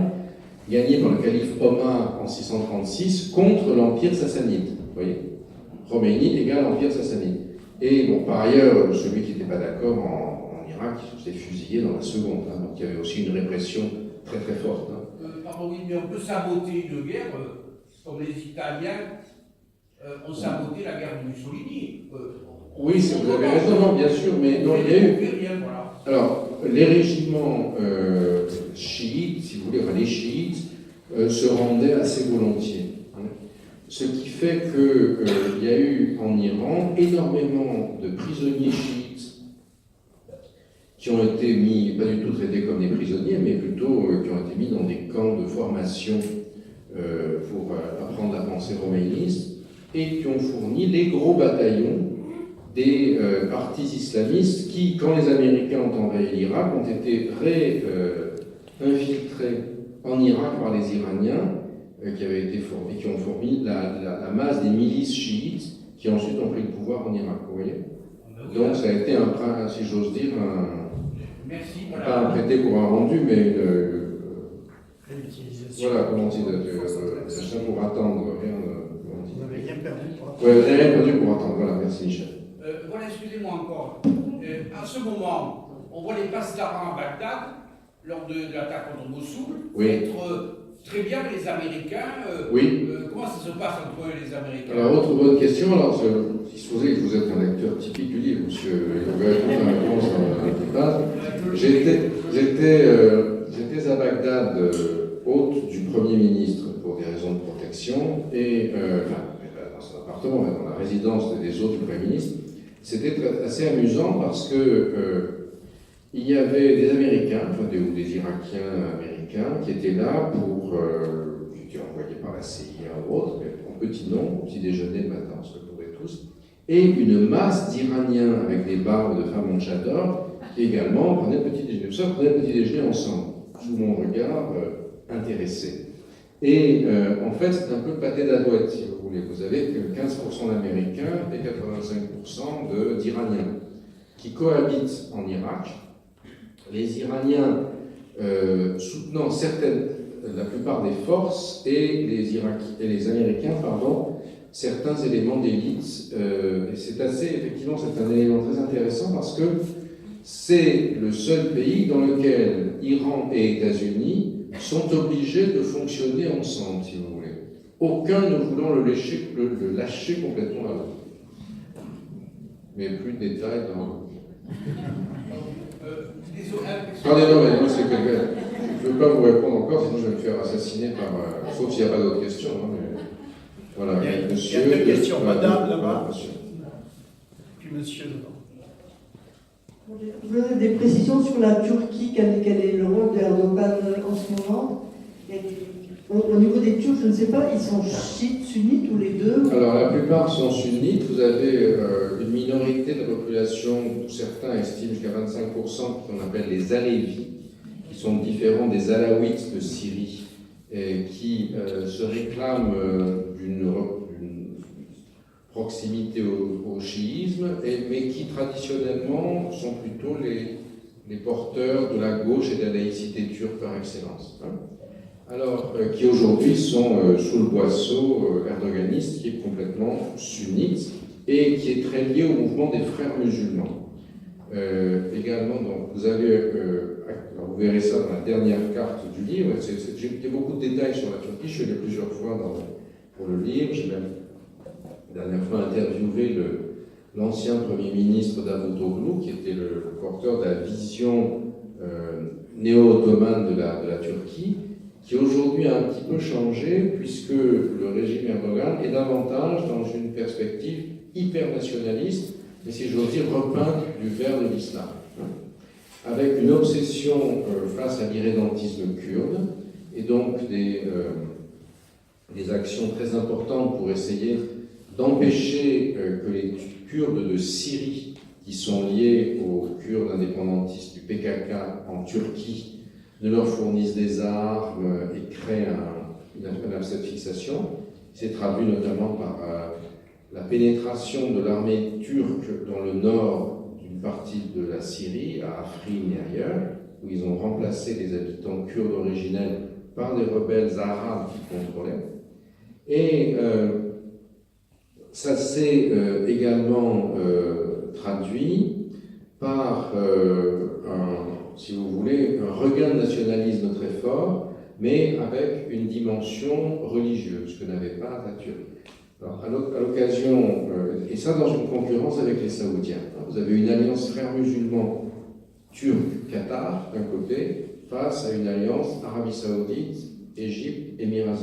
B: gagnée par le calife Omar en 636 contre l'Empire sassanide. Vous voyez, Khomeini égale l'Empire sassanide. Et bon, par ailleurs, celui qui n'était pas d'accord en Irak, s'est fusillé dans la seconde. Hein, donc il y avait aussi une répression très très forte. Hein.
C: Pardon, oui, mais on peut saboter une guerre, comme les Italiens ont saboté la guerre de Mussolini.
B: Oui, vous avez raison, non, bien sûr, mais non, il y a eu.
C: Voilà.
B: Alors, les régiments chiites, si vous voulez, enfin, les chiites, se rendaient assez volontiers. Hein. Ce qui fait qu'il y a eu en Iran énormément de prisonniers chiites qui ont été mis, pas du tout traités comme des prisonniers, mais plutôt qui ont été mis dans des camps de formation pour apprendre la pensée romainiste et qui ont fourni les gros bataillons des partis islamistes qui, quand les Américains ont envahi l'Irak, ont été infiltrés en Irak par les Iraniens qui avaient été formés, qui ont fourni la masse des milices chiites qui ensuite ont pris le pouvoir en Irak. Vous voyez? Donc ça a été si j'ose dire,
C: Merci,
B: pas un prêté pour un rendu, mais voilà, comment on dit, ça pour attendre, rien.
A: Vous n'avez rien perdu pour attendre.
B: Oui, vous n'avez rien perdu pour attendre, voilà, merci Michel.
C: Voilà, excusez-moi encore. À ce moment, on voit les passedarans à Bagdad, lors de l'attaque contre Mossoul, être très bien les Américains. Comment ça se passe entre eux et les Américains?
B: Alors, autre bonne question. Alors, il se posait que vous êtes un acteur typique du livre, monsieur. Il vous répondre à la réponse en J'étais à Bagdad, hôte du Premier ministre pour des raisons de protection, et dans son appartement, dans la résidence des hôtes du Premier ministre. C'était assez amusant parce que il y avait des Américains, ou des Irakiens américains, qui étaient là qui étaient envoyés par la CIA ou autre, mais en petit nombre, au petit déjeuner le matin, on se retrouvait tous, et une masse d'Iraniens avec des barbes de femmes en tchador, qui également prenaient le petit déjeuner. Tout ça, prenaient le petit déjeuner ensemble, sous mon regard intéressé. Et en fait, c'est un peu le pâté d'Adouette, si vous voulez. Vous avez que 15% d'Américains et 85% d'Iraniens qui cohabitent en Irak. Les Iraniens soutenant la plupart des forces et les Américains, certains éléments d'élite. Et effectivement, c'est un élément très intéressant parce que c'est le seul pays dans lequel Iran et États-Unis sont obligés de fonctionner ensemble, si vous voulez. Aucun ne voulant le lâcher complètement à l'autre. Mais plus de détails dans... Pardon, mais c'est quelqu'un. Je ne peux pas vous répondre encore, sinon je vais me faire assassiner par... sauf s'il n'y a pas d'autres questions. Hein, mais... Voilà,
A: il y a
B: monsieur...
A: deux questions. Madame, là-bas.
B: Monsieur.
A: Puis monsieur, devant.
D: Vous avez des précisions sur la Turquie, quel est le rôle d'Erdogan en ce moment? Au niveau des Turcs, je ne sais pas, ils sont chiites, sunnites ou les deux?
B: Alors la plupart sont sunnites, vous avez une minorité de la population, certains estiment jusqu'à 25%, qu'on appelle les Alévis, qui sont différents des Alaouites de Syrie, et qui se réclament d'une proximité au chiisme, mais qui traditionnellement sont plutôt les porteurs de la gauche et de la laïcité turque par excellence. Hein. Alors, qui aujourd'hui sont sous le boisseau erdoganiste, qui est complètement sunnite et qui est très lié au mouvement des frères musulmans. Également, donc, vous vous verrez ça dans la dernière carte du livre. J'ai beaucoup de détails sur la Turquie, je suis allé plusieurs fois pour le livre. J'ai même la dernière fois interviewé l'ancien Premier ministre Davutoglu, qui était le porteur de la vision néo-ottomane de la Turquie, qui aujourd'hui a un petit peu changé, puisque le régime Erdogan est davantage dans une perspective hyper nationaliste, mais si j'ose dire repeinte du vert de l'islam, avec une obsession face à l'irrédentisme kurde, et donc des actions très importantes pour essayer d'empêcher que les Kurdes de Syrie, qui sont liés aux Kurdes indépendantistes du PKK en Turquie, ne leur fournissent des armes et créent une abcès de fixation. C'est traduit notamment par la pénétration de l'armée turque dans le nord d'une partie de la Syrie, à Afrin et ailleurs, où ils ont remplacé les habitants kurdes originels par des rebelles arabes qui contrôlaient. Et ça s'est également traduit par si vous voulez, un regain de nationalisme très fort, mais avec une dimension religieuse que n'avait pas la Turquie. Alors, à l'occasion, et ça dans une concurrence avec les Saoudiens, vous avez une alliance frères musulmans turc-Qatar d'un côté, face à une alliance Arabie Saoudite, Égypte, Émirats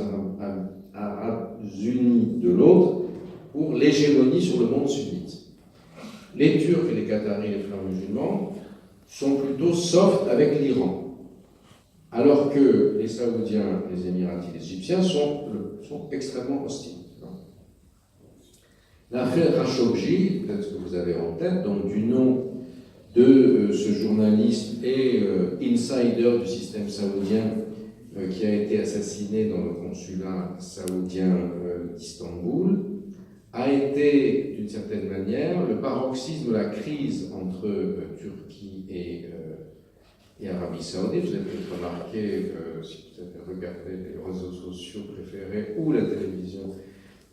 B: Arabes Unis de l'autre, pour l'hégémonie sur le monde sunnite. Les Turcs et les Qataris, les frères musulmans, sont plutôt soft avec l'Iran, alors que les Saoudiens, les Émiratis, les Égyptiens sont extrêmement hostiles. L'affaire Khashoggi, peut-être que vous avez en tête, donc du nom de ce journaliste et insider du système saoudien qui a été assassiné dans le consulat saoudien d'Istanbul, a été, d'une certaine manière, le paroxysme de la crise entre Turquie et Arabie Saoudite. Vous avez peut-être remarqué, si vous avez regardé les réseaux sociaux préférés ou la télévision,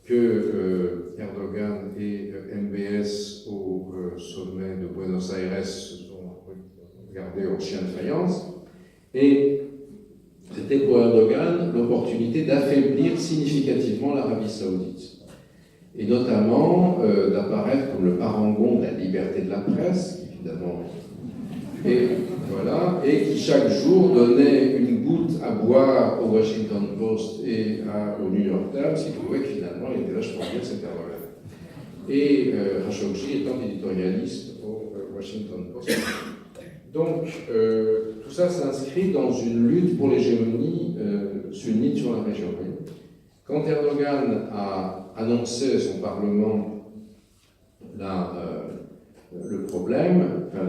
B: que Erdogan et MBS au sommet de Buenos Aires se sont regardés en chien de faïence. Et c'était pour Erdogan l'opportunité d'affaiblir significativement l'Arabie Saoudite. Et notamment d'apparaître comme le parangon de la liberté de la presse, évidemment, et voilà, et qui chaque jour donnait une goutte à boire au Washington Post et au New York Times, qui trouvait que finalement il était vachement bien cet Erdogan. Et Khashoggi étant éditorialiste au Washington Post. Donc tout ça s'inscrit dans une lutte pour l'hégémonie sunnite sur la région. Quand Erdogan a annoncé à son Parlement le problème, enfin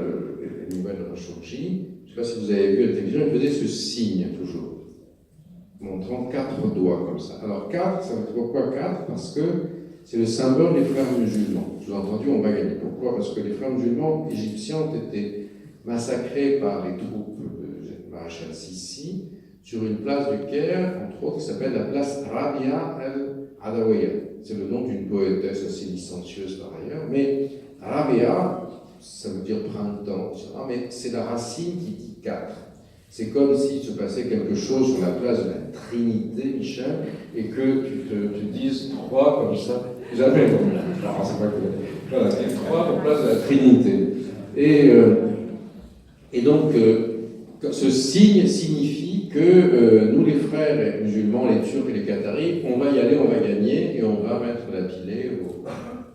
B: les nouvelles de Khashoggi, je ne sais pas si vous avez vu à la télévision, il faisait ce signe toujours, montrant 4 doigts comme ça. Alors 4, ça veut dire pourquoi 4 ? Parce que c'est le symbole des frères musulmans. Sous-entendu, on va gagner. Pourquoi ? Parce que les frères musulmans égyptiens ont été massacrés par les troupes de Maréchal Sissi sur une place du Caire, entre autres, qui s'appelle la place Rabia el-Adawiya. C'est le nom d'une poétesse assez licencieuse par ailleurs, mais Rabia, ça veut dire printemps, mais c'est la racine qui dit 4. C'est comme s'il se passait quelque chose sur la place de la Trinité, Michel, et que tu te dises 3 comme ça. Jamais. Alors, c'est pas que. Voilà, 3 pour place de la Trinité. Et donc, ce signe signifie que nous, les frères musulmans, les Turcs et les Qataris, on va y aller, on va gagner, et on va mettre la pilée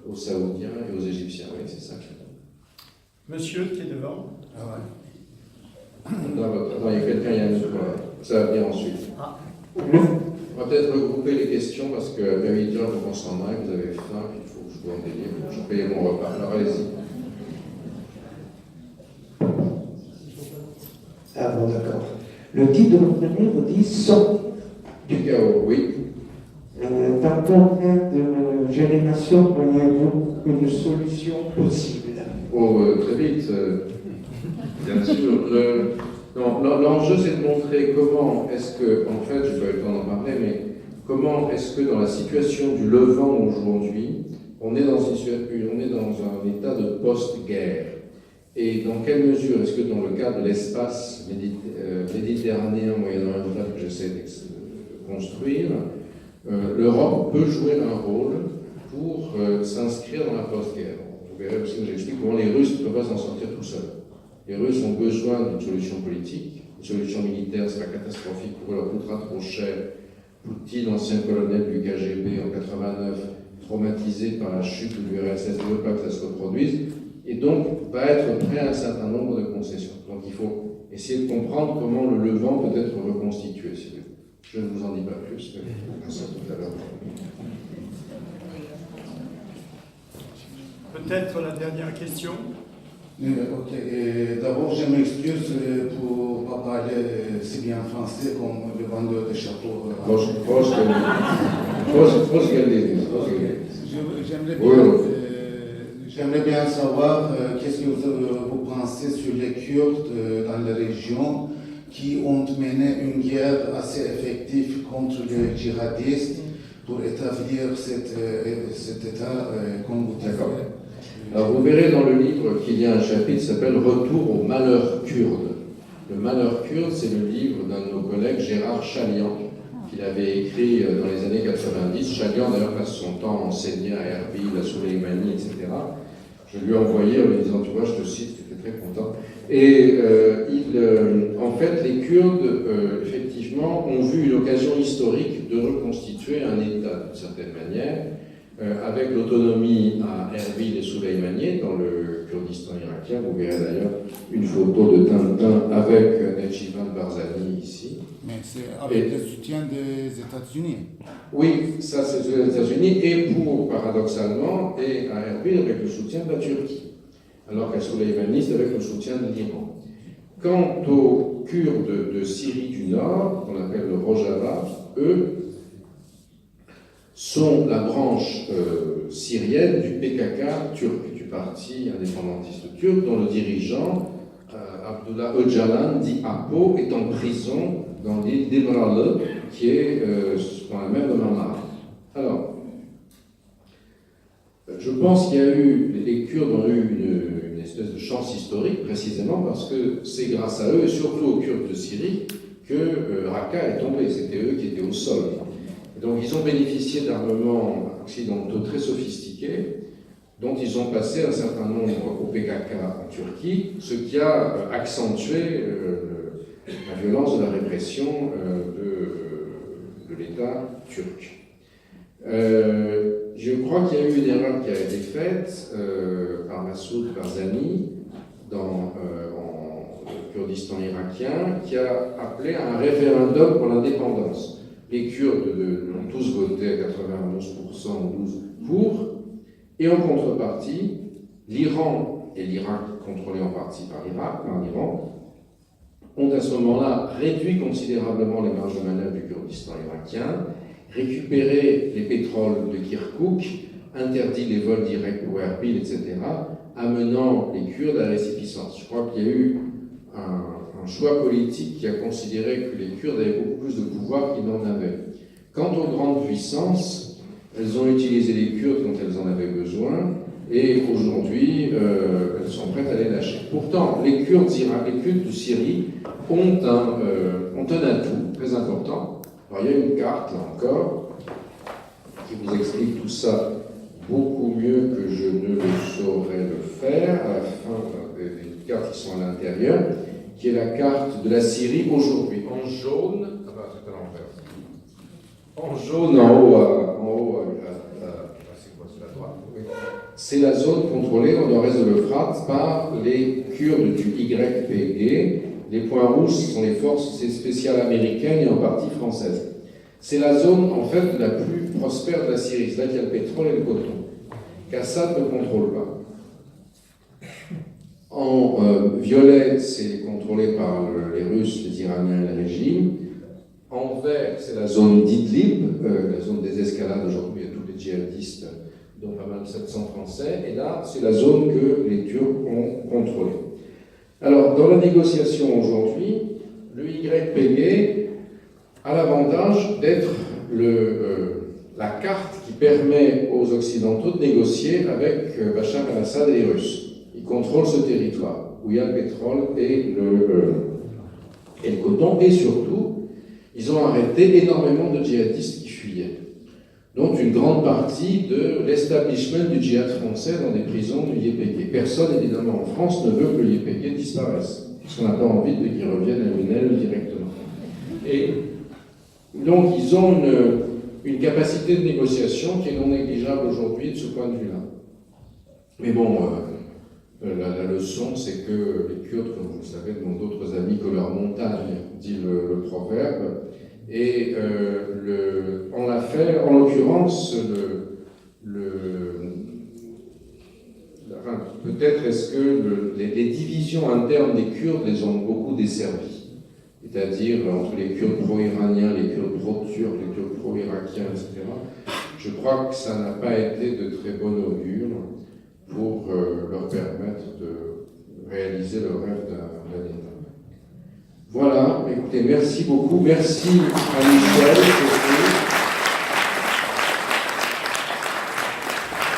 B: aux Saoudiens et aux Égyptiens. Oui, c'est ça.
E: Monsieur qui est devant.
B: Ah ouais. Non, il y a quelqu'un, il y a une... Ça va venir ensuite.
E: Ah.
B: On va peut-être regrouper les questions parce qu'à 8h, il faut qu'on s'en aille, vous avez faim, il faut que je vous en délire, je paye mon repas. Alors allez-y.
F: Ah bon, d'accord. Le titre de mon livre dit « Sortir
B: du chaos », oui.
F: Dans combien de générations voyez-vous une solution possible?
B: Oh, très vite. Bien sûr. L'enjeu, c'est de montrer comment est-ce que, en fait, je n'ai pas eu le temps d'en parler, mais comment est-ce que dans la situation du Levant aujourd'hui, on est dans un état de post-guerre. Et dans quelle mesure est-ce que dans le cadre de l'espace méditerranéen moyen-oriental que j'essaie de construire, l'Europe peut jouer un rôle pour s'inscrire dans la post-guerre. Vous verrez aussi que j'explique comment les Russes ne peuvent pas s'en sortir tout seuls. Les Russes ont besoin d'une solution politique, une solution militaire sera catastrophique pour eux, leur coûtera trop cher. Poutine, ancien colonel du KGB en 89, traumatisé par la chute de l'URSS, ne veut pas que ça se reproduise, et donc va être prêt à un certain nombre de concessions. Donc il faut essayer de comprendre comment le Levant peut être reconstitué. Je ne vous en dis pas plus, mais on verra ça tout à l'heure.
E: Peut-être la dernière question.
G: Ok. D'abord, je m'excuse pour ne pas parler si bien français comme le vendeur de chapeaux. J'aimerais bien savoir qu'est-ce que vous pensez sur les Kurdes dans la région qui ont mené une guerre assez effective contre les djihadistes pour établir cet État comme vous dites.
B: Alors vous verrez dans le livre qu'il y a un chapitre qui s'appelle « Retour au malheur kurde ». Le malheur kurde, c'est le livre d'un de nos collègues, Gérard Chalian, qu'il avait écrit dans les années 90. Chalian d'ailleurs passe son temps à enseigner à Erbil, à Soleimani, etc. Je lui ai envoyé en lui disant, tu vois, je te cite, il était très content. Et en fait, les Kurdes, effectivement, ont vu une occasion historique de reconstituer un État, d'une certaine manière, avec l'autonomie à Erbil et Soleimani, dans le Kurdistan irakien. Vous verrez d'ailleurs une photo de Tintin avec Nejman Barzani ici.
G: Mais c'est avec le soutien des États-Unis.
B: Oui, ça c'est les États-Unis et paradoxalement, et à Erbil avec le soutien de la Turquie, alors qu'à Soleimani c'est avec le soutien de l'Iran. Quant aux Kurdes de Syrie du Nord, qu'on appelle le Rojava, eux sont la branche syrienne du PKK turc, du parti indépendantiste turc, dont le dirigeant, Abdullah Öcalan, dit Apo, est en prison dans l'île d'Imralı, qui est dans la mer de Marmara. Alors, je pense qu'il y a eu, les Kurdes ont eu une espèce de chance historique, précisément parce que c'est grâce à eux, et surtout aux Kurdes de Syrie, que Raqqa est tombé. C'était eux qui étaient au sol. Et donc ils ont bénéficié d'armements occidentaux très sophistiqués, dont ils ont passé un certain nombre au PKK en Turquie, ce qui a accentué la violence de la répression de l'État turc. Je crois qu'il y a eu une erreur qui a été faite par Massoud Barzani en Kurdistan irakien, qui a appelé à un référendum pour l'indépendance. Les Kurdes ont tous voté à 91% ou 12% pour, et en contrepartie, l'Iran et l'Irak, contrôlés en partie par l'Iran, ont à ce moment-là réduit considérablement les marges de manœuvre du Kurdistan irakien, récupéré les pétroles de Kirkouk, interdit les vols directs pour Erbil, etc., amenant les Kurdes à la récipiscence. Je crois qu'il y a eu un choix politique qui a considéré que les Kurdes avaient beaucoup plus de pouvoir qu'ils n'en avaient. Quant aux grandes puissances, elles ont utilisé les Kurdes quand elles en avaient besoin, et aujourd'hui, elles sont prêtes à les lâcher. Pourtant, les Kurdes de Syrie ont un atout très important. Alors, il y a une carte, là encore, qui vous explique tout ça beaucoup mieux que je ne le saurais le faire, à la fin des cartes qui sont à l'intérieur, qui est la carte de la Syrie aujourd'hui. En jaune, c'est à l'envers. En jaune, en haut, c'est quoi, c'est la droite, oui. C'est la zone contrôlée au nord-est de l'Euphrate par les Kurdes du YPG. Les points rouges sont les forces spéciales américaines et en partie françaises. C'est la zone, en fait, la plus prospère de la Syrie. C'est là qu'il y a le pétrole et le coton, qu'Assad ne contrôle pas. En violet, c'est contrôlé par les Russes, les Iraniens et le régime. En vert, c'est la zone d'Idlib, la zone des escalades. Aujourd'hui, il y a tous les djihadistes, dont pas mal de 700 Français. Et là, c'est la zone que les Turcs ont contrôlée. Alors, dans la négociation aujourd'hui, le YPG a l'avantage d'être la carte qui permet aux Occidentaux de négocier avec Bachar el-Assad et les Russes. Ils contrôlent ce territoire où il y a le pétrole et le coton, et surtout, ils ont arrêté énormément de djihadistes qui fuyaient, dont une grande partie de l'establishment du djihad français dans des prisons du YPG. Personne, évidemment, en France ne veut que le YPG disparaisse, parce qu'on n'a pas envie qu'il revienne à Lunel directement. Et donc, ils ont une capacité de négociation qui est non négligeable aujourd'hui de ce point de vue-là. Mais bon, la leçon, c'est que les Kurdes, comme vous le savez, n'ont d'autres amis que leur montagne, dit le proverbe. Et en l'affaire, en l'occurrence, peut-être est-ce que les divisions internes des Kurdes les ont beaucoup desservis. C'est-à-dire entre les Kurdes pro-iraniens, les Kurdes pro-turcs, les Kurdes pro-irakiens, etc. Je crois que ça n'a pas été de très bon augure pour leur permettre de réaliser le rêve d'un État. Voilà, écoutez, merci beaucoup. Merci à Michel,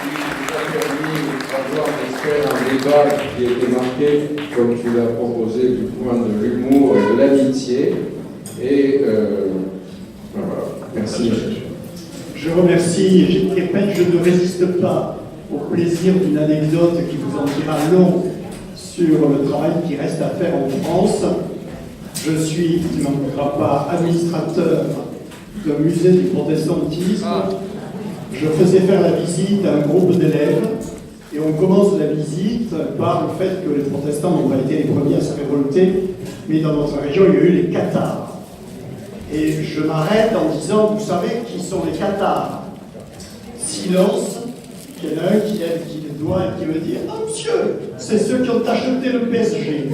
B: qui nous a permis d'avoir, j'espère, un débat qui était marqué, comme tu l'as proposé, du point de l'humour et de l'amitié. Et voilà, merci.
E: Je remercie, je répète, je ne résiste pas au plaisir d'une anecdote qui vous en dira long sur le travail qui reste à faire en France. Je suis, tu n'en voudras pas, administrateur d'un musée du protestantisme. Je faisais faire la visite à un groupe d'élèves Et on commence la visite par le fait que les protestants n'ont pas été les premiers à se révolter, mais dans notre région, il y a eu les Cathares. Et je m'arrête en disant, vous savez qui sont les Cathares? Silence. Il y en a un qui lève le doigt et qui me dit « Ah, monsieur, c'est ceux qui ont acheté le PSG !»